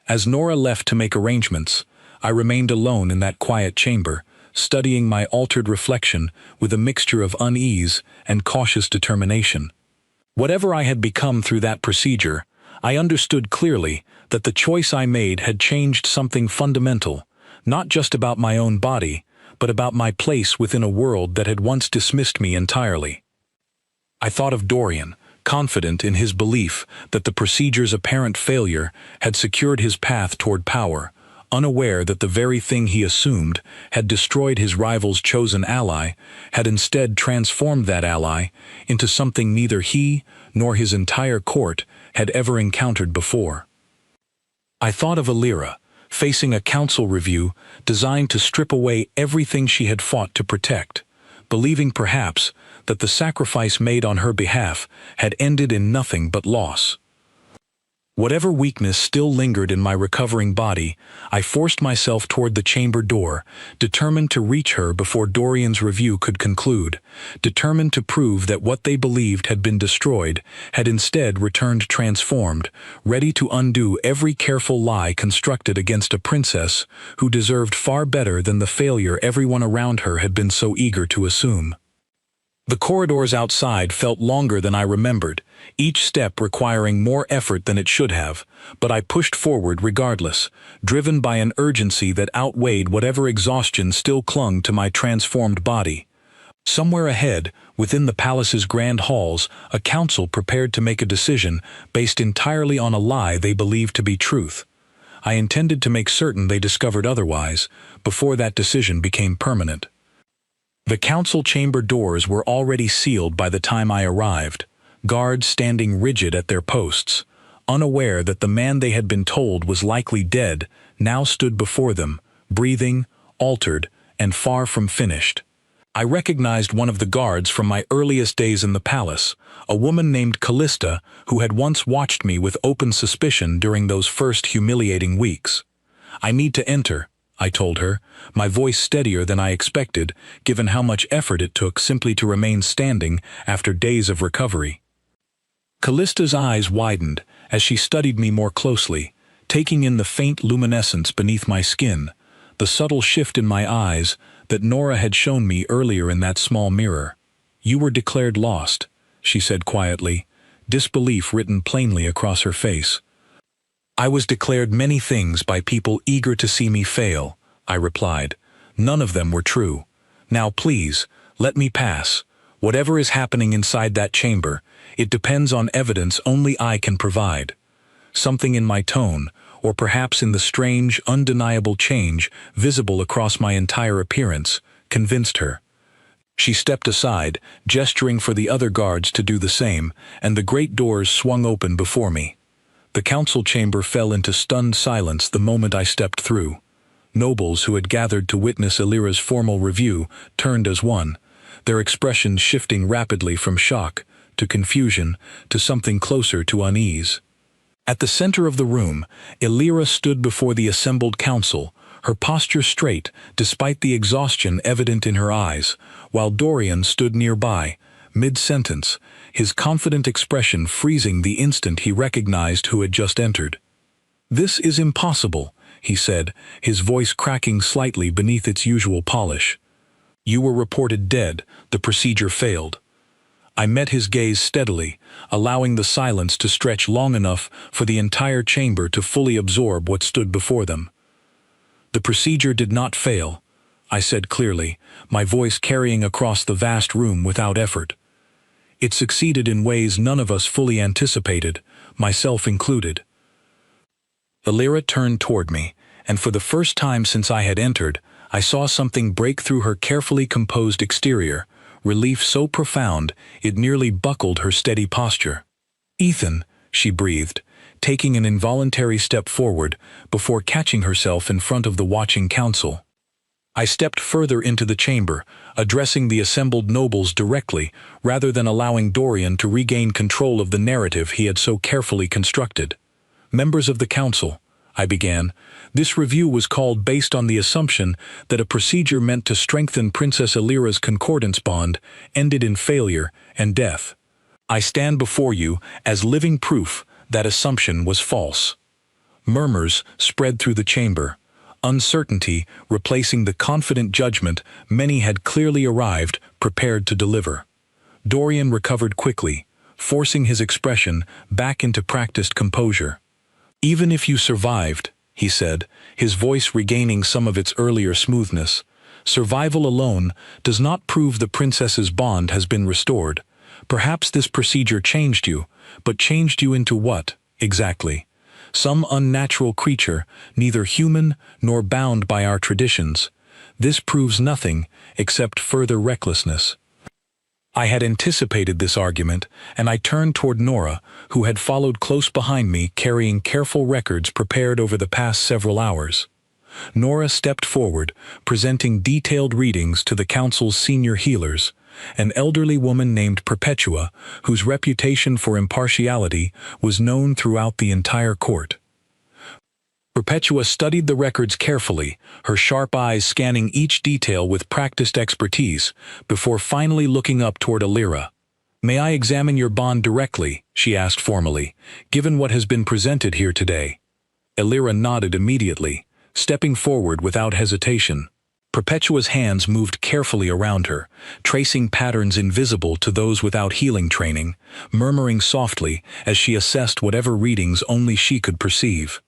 A: As Nora left to make arrangements, I remained alone in that quiet chamber, studying my altered reflection with a mixture of unease and cautious determination. Whatever I had become through that procedure, I understood clearly that the choice I made had changed something fundamental, not just about my own body, but about my place within a world that had once dismissed me entirely. I thought of Dorian, confident in his belief that the procedure's apparent failure had secured his path toward power, unaware that the very thing he assumed had destroyed his rival's chosen ally had instead transformed that ally into something neither he nor his entire court had ever encountered before. I thought of Elira, facing a council review designed to strip away everything she had fought to protect, believing perhaps that the sacrifice made on her behalf had ended in nothing but loss. Whatever weakness still lingered in my recovering body, I forced myself toward the chamber door, determined to reach her before Dorian's review could conclude, determined to prove that what they believed had been destroyed had instead returned transformed, ready to undo every careful lie constructed against a princess who deserved far better than the failure everyone around her had been so eager to assume. The corridors outside felt longer than I remembered, each step requiring more effort than it should have, but I pushed forward regardless, driven by an urgency that outweighed whatever exhaustion still clung to my transformed body. Somewhere ahead, within the palace's grand halls, a council prepared to make a decision based entirely on a lie they believed to be truth. I intended to make certain they discovered otherwise, before that decision became permanent. The council chamber doors were already sealed by the time I arrived, guards standing rigid at their posts, unaware that the man they had been told was likely dead now stood before them, breathing, altered, and far from finished. I recognized one of the guards from my earliest days in the palace, a woman named Callista who had once watched me with open suspicion during those first humiliating weeks. "I need to enter," I told her, my voice steadier than I expected, given how much effort it took simply to remain standing after days of recovery. Callista's eyes widened as she studied me more closely, taking in the faint luminescence beneath my skin, the subtle shift in my eyes that Nora had shown me earlier in that small mirror. "You were declared lost," she said quietly, disbelief written plainly across her face. "I was declared many things by people eager to see me fail," I replied. "None of them were true. Now please, let me pass. Whatever is happening inside that chamber, it depends on evidence only I can provide." Something in my tone, or perhaps in the strange, undeniable change visible across my entire appearance, convinced her. She stepped aside, gesturing for the other guards to do the same, and the great doors swung open before me. The council chamber fell into stunned silence the moment I stepped through. Nobles who had gathered to witness Illyra's formal review turned as one, their expressions shifting rapidly from shock to confusion to something closer to unease. At the center of the room, Illyra stood before the assembled council, her posture straight despite the exhaustion evident in her eyes, while Dorian stood nearby, mid-sentence, his confident expression freezing the instant he recognized who had just entered. "This is impossible," he said, his voice cracking slightly beneath its usual polish. "You were reported dead. The procedure failed." I met his gaze steadily, allowing the silence to stretch long enough for the entire chamber to fully absorb what stood before them. "The procedure did not fail," I said clearly, my voice carrying across the vast room without effort. "It succeeded in ways none of us fully anticipated, myself included." Illyra turned toward me, and for the first time since I had entered, I saw something break through her carefully composed exterior, relief so profound it nearly buckled her steady posture. "Ethan," she breathed, taking an involuntary step forward before catching herself in front of the watching council. I stepped further into the chamber, addressing the assembled nobles directly rather than allowing Dorian to regain control of the narrative he had so carefully constructed. "Members of the council," I began, "this review was called based on the assumption that a procedure meant to strengthen Princess Illyra's concordance bond ended in failure and death. I stand before you as living proof that assumption was false." Murmurs spread through the chamber, uncertainty replacing the confident judgment many had clearly arrived prepared to deliver. Dorian recovered quickly, forcing his expression back into practiced composure. "Even if you survived," he said, his voice regaining some of its earlier smoothness, "survival alone does not prove the princess's bond has been restored. Perhaps this procedure changed you, but changed you into what, exactly? Some unnatural creature, neither human nor bound by our traditions. This proves nothing except further recklessness." I had anticipated this argument, and I turned toward Nora, who had followed close behind me carrying careful records prepared over the past several hours. Nora stepped forward, presenting detailed readings to the council's senior healers, an elderly woman named Perpetua, whose reputation for impartiality was known throughout the entire court. Perpetua studied the records carefully, her sharp eyes scanning each detail with practiced expertise, before finally looking up toward Illyra. "May I examine your bond directly?" she asked formally, "given what has been presented here today?" Illyra nodded immediately, stepping forward without hesitation. Perpetua's hands moved carefully around her, tracing patterns invisible to those without healing training, murmuring softly as she assessed whatever readings only she could perceive.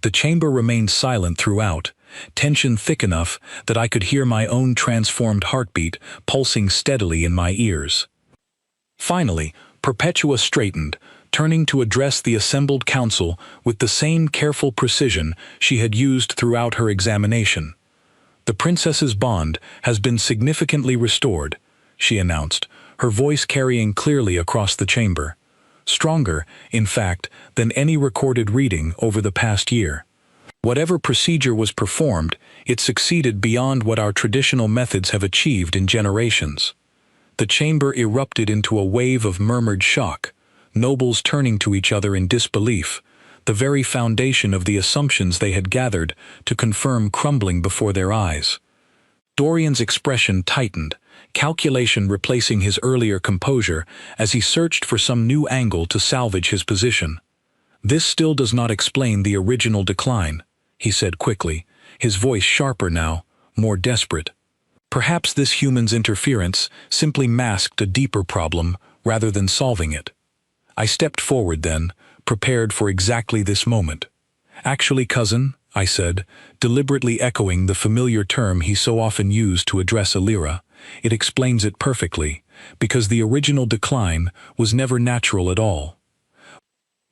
A: The chamber remained silent throughout, tension thick enough that I could hear my own transformed heartbeat pulsing steadily in my ears. Finally, Perpetua straightened, turning to address the assembled council with the same careful precision she had used throughout her examination. "The princess's bond has been significantly restored," she announced, her voice carrying clearly across the chamber. "Stronger, in fact, than any recorded reading over the past year. Whatever procedure was performed, It succeeded beyond what our traditional methods have achieved in generations. The chamber erupted into a wave of murmured shock, nobles turning to each other in disbelief, the very foundation of the assumptions they had gathered to confirm crumbling before their eyes. Dorian's expression tightened, calculation replacing his earlier composure as he searched for some new angle to salvage his position. "This still does not explain the original decline," he said quickly, his voice sharper now, more desperate. "Perhaps this human's interference simply masked a deeper problem rather than solving it." I stepped forward then, prepared for exactly this moment. "Actually, cousin," I said, deliberately echoing the familiar term he so often used to address Illyra, "it explains it perfectly, because the original decline was never natural at all."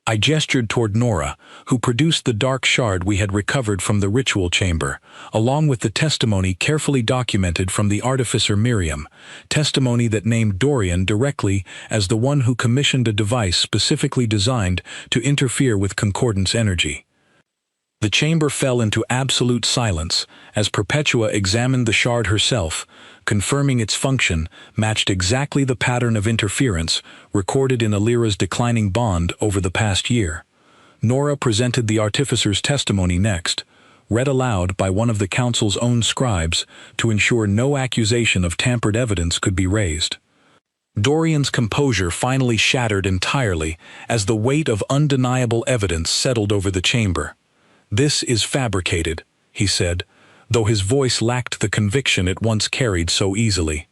A: I gestured toward Nora, who produced the dark shard we had recovered from the ritual chamber, along with the testimony carefully documented from the artificer Miriam, testimony that named Dorian directly as the one who commissioned a device specifically designed to interfere with concordance energy. The chamber fell into absolute silence as Perpetua examined the shard herself, confirming its function matched exactly the pattern of interference recorded in Illyra's declining bond over the past year. Nora presented the artificer's testimony next, read aloud by one of the council's own scribes to ensure no accusation of tampered evidence could be raised. Dorian's composure finally shattered entirely as the weight of undeniable evidence settled over the chamber. "This is fabricated," he said, though his voice lacked the conviction it once carried so easily.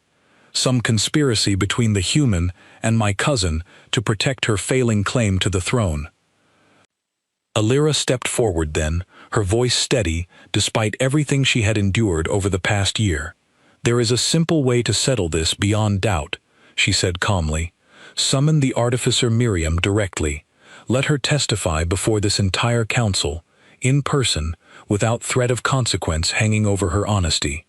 A: "Some conspiracy between the human and my cousin to protect her failing claim to the throne." Illyra stepped forward then, her voice steady despite everything she had endured over the past year. "There is a simple way to settle this beyond doubt," she said calmly. "Summon the artificer Miriam directly. Let her testify before this entire council, in person, without threat of consequence hanging over her honesty."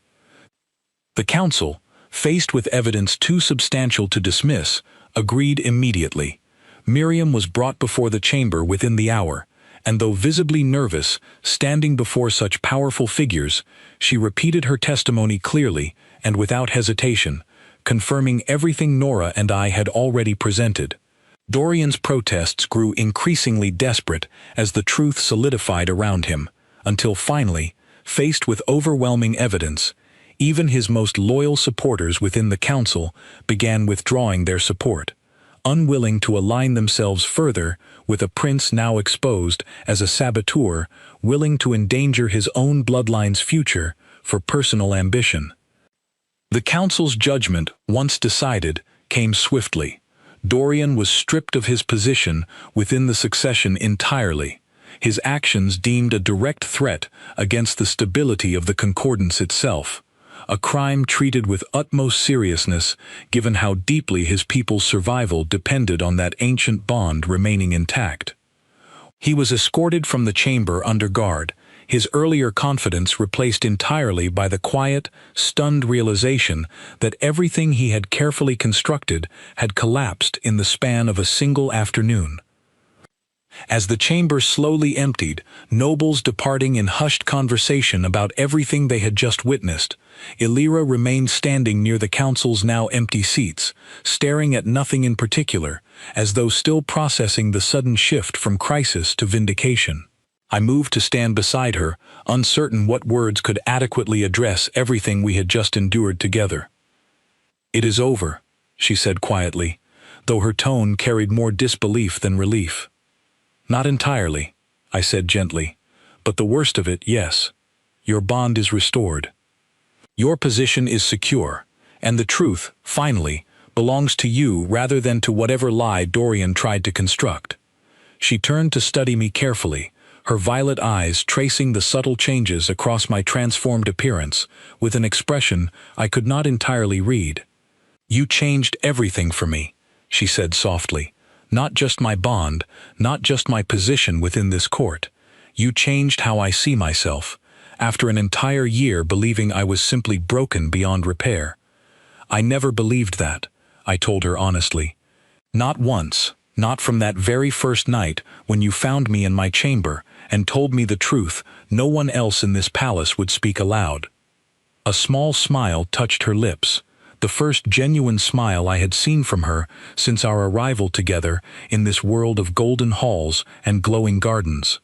A: The council, faced with evidence too substantial to dismiss, agreed immediately. Miriam was brought before the chamber within the hour, and though visibly nervous, standing before such powerful figures, she repeated her testimony clearly and without hesitation, confirming everything Nora and I had already presented. Dorian's protests grew increasingly desperate as the truth solidified around him, until finally, faced with overwhelming evidence, even his most loyal supporters within the council began withdrawing their support, unwilling to align themselves further with a prince now exposed as a saboteur willing to endanger his own bloodline's future for personal ambition. The council's judgment, once decided, came swiftly. Dorian was stripped of his position within the succession entirely, his actions deemed a direct threat against the stability of the concordance itself, a crime treated with utmost seriousness given how deeply his people's survival depended on that ancient bond remaining intact. He was escorted from the chamber under guard, his earlier confidence replaced entirely by the quiet, stunned realization that everything he had carefully constructed had collapsed in the span of a single afternoon. As the chamber slowly emptied, nobles departing in hushed conversation about everything they had just witnessed, Illyra remained standing near the council's now empty seats, staring at nothing in particular, as though still processing the sudden shift from crisis to vindication. I moved to stand beside her, uncertain what words could adequately address everything we had just endured together. "It is over," she said quietly, though her tone carried more disbelief than relief. "Not entirely," I said gently, "but the worst of it, yes. Your bond is restored. Your position is secure, and the truth, finally, belongs to you rather than to whatever lie Dorian tried to construct." She turned to study me carefully, her violet eyes tracing the subtle changes across my transformed appearance with an expression I could not entirely read. "You changed everything for me," she said softly. "Not just my bond, not just my position within this court. You changed how I see myself, after an entire year believing I was simply broken beyond repair." "I never believed that," I told her honestly. "Not once, not from that very first night when you found me in my chamber and told me the truth no one else in this palace would speak aloud. A small smile touched her lips, the first genuine smile I had seen from her since our arrival together in this world of golden halls and glowing gardens.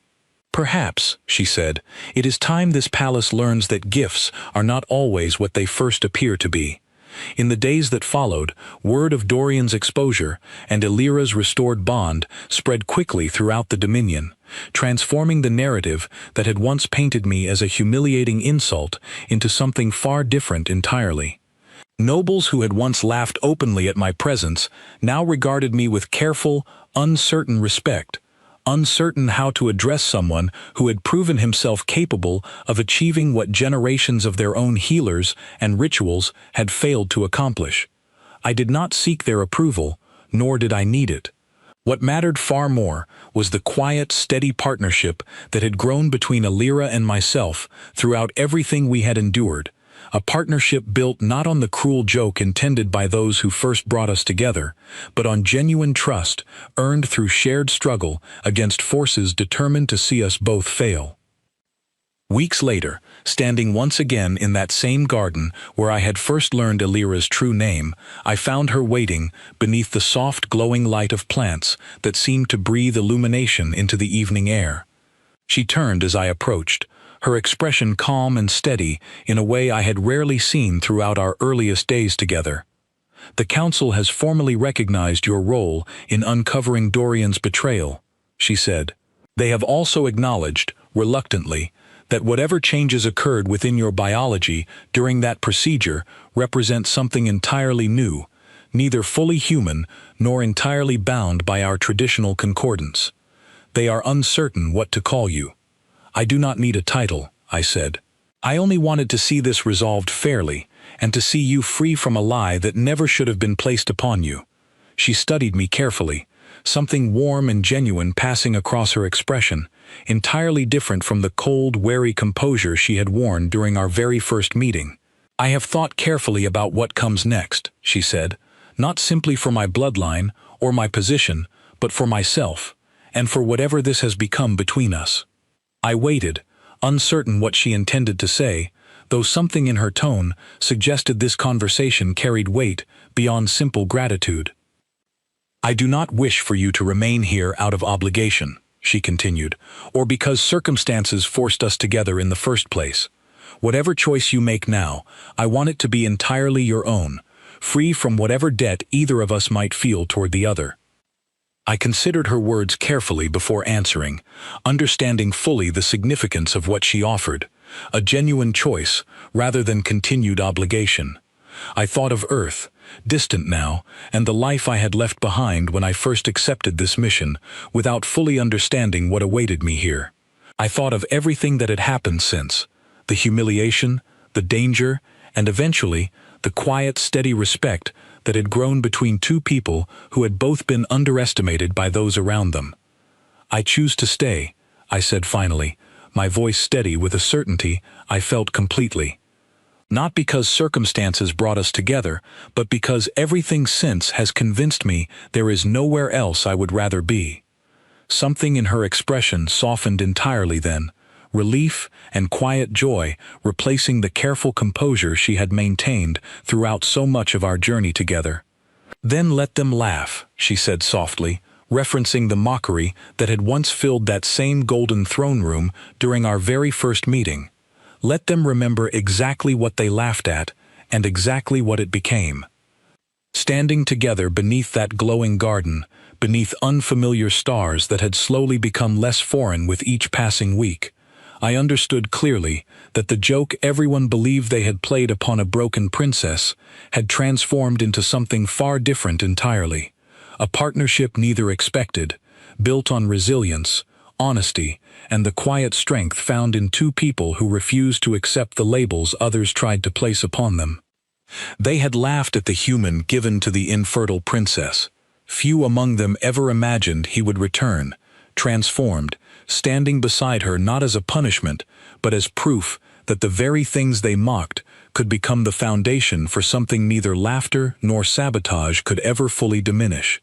A: "Perhaps," she said, "it is time this palace learns that gifts are not always what they first appear to be." In the days that followed, word of Dorian's exposure and Elira's restored bond spread quickly throughout the Dominion, transforming the narrative that had once painted me as a humiliating insult into something far different entirely. Nobles who had once laughed openly at my presence now regarded me with careful, uncertain respect, uncertain how to address someone who had proven himself capable of achieving what generations of their own healers and rituals had failed to accomplish. I did not seek their approval, nor did I need it. What mattered far more was the quiet, steady partnership that had grown between Elira and myself throughout everything we had endured, a partnership built not on the cruel joke intended by those who first brought us together, but on genuine trust earned through shared struggle against forces determined to see us both fail. Weeks later, standing once again in that same garden where I had first learned Elira's true name, I found her waiting beneath the soft glowing light of plants that seemed to breathe illumination into the evening air. She turned as I approached, her expression calm and steady in a way I had rarely seen throughout our earliest days together. "The Council has formally recognized your role in uncovering Dorian's betrayal," she said. "They have also acknowledged, reluctantly, that whatever changes occurred within your biology during that procedure represent something entirely new, neither fully human nor entirely bound by our traditional concordance. They are uncertain what to call you." "I do not need a title," I said. "I only wanted to see this resolved fairly, and to see you free from a lie that never should have been placed upon you." She studied me carefully, something warm and genuine passing across her expression, entirely different from the cold, wary composure she had worn during our very first meeting. "I have thought carefully about what comes next," she said, "not simply for my bloodline or my position, but for myself, and for whatever this has become between us." I waited, uncertain what she intended to say, though something in her tone suggested this conversation carried weight beyond simple gratitude. "I do not wish for you to remain here out of obligation," she continued, "or because circumstances forced us together in the first place. Whatever choice you make now, I want it to be entirely your own, free from whatever debt either of us might feel toward the other." I considered her words carefully before answering, understanding fully the significance of what she offered, a genuine choice rather than continued obligation. I thought of Earth, distant now, and the life I had left behind when I first accepted this mission, without fully understanding what awaited me here. I thought of everything that had happened since, the humiliation, the danger, and eventually, the quiet, steady respect that had grown between two people who had both been underestimated by those around them. "I choose to stay," I said finally, my voice steady with a certainty I felt completely. "Not because circumstances brought us together, but because everything since has convinced me there is nowhere else I would rather be." Something in her expression softened entirely then, relief and quiet joy replacing the careful composure she had maintained throughout so much of our journey together. "Then let them laugh," she said softly, referencing the mockery that had once filled that same golden throne room during our very first meeting. "Let them remember exactly what they laughed at, and exactly what it became." Standing together beneath that glowing garden, beneath unfamiliar stars that had slowly become less foreign with each passing week, I understood clearly that the joke everyone believed they had played upon a broken princess had transformed into something far different entirely, a partnership neither expected, built on resilience, honesty, and the quiet strength found in two people who refused to accept the labels others tried to place upon them. They had laughed at the human given to the infertile princess. Few among them ever imagined he would return, transformed, standing beside her not as a punishment, but as proof that the very things they mocked could become the foundation for something neither laughter nor sabotage could ever fully diminish.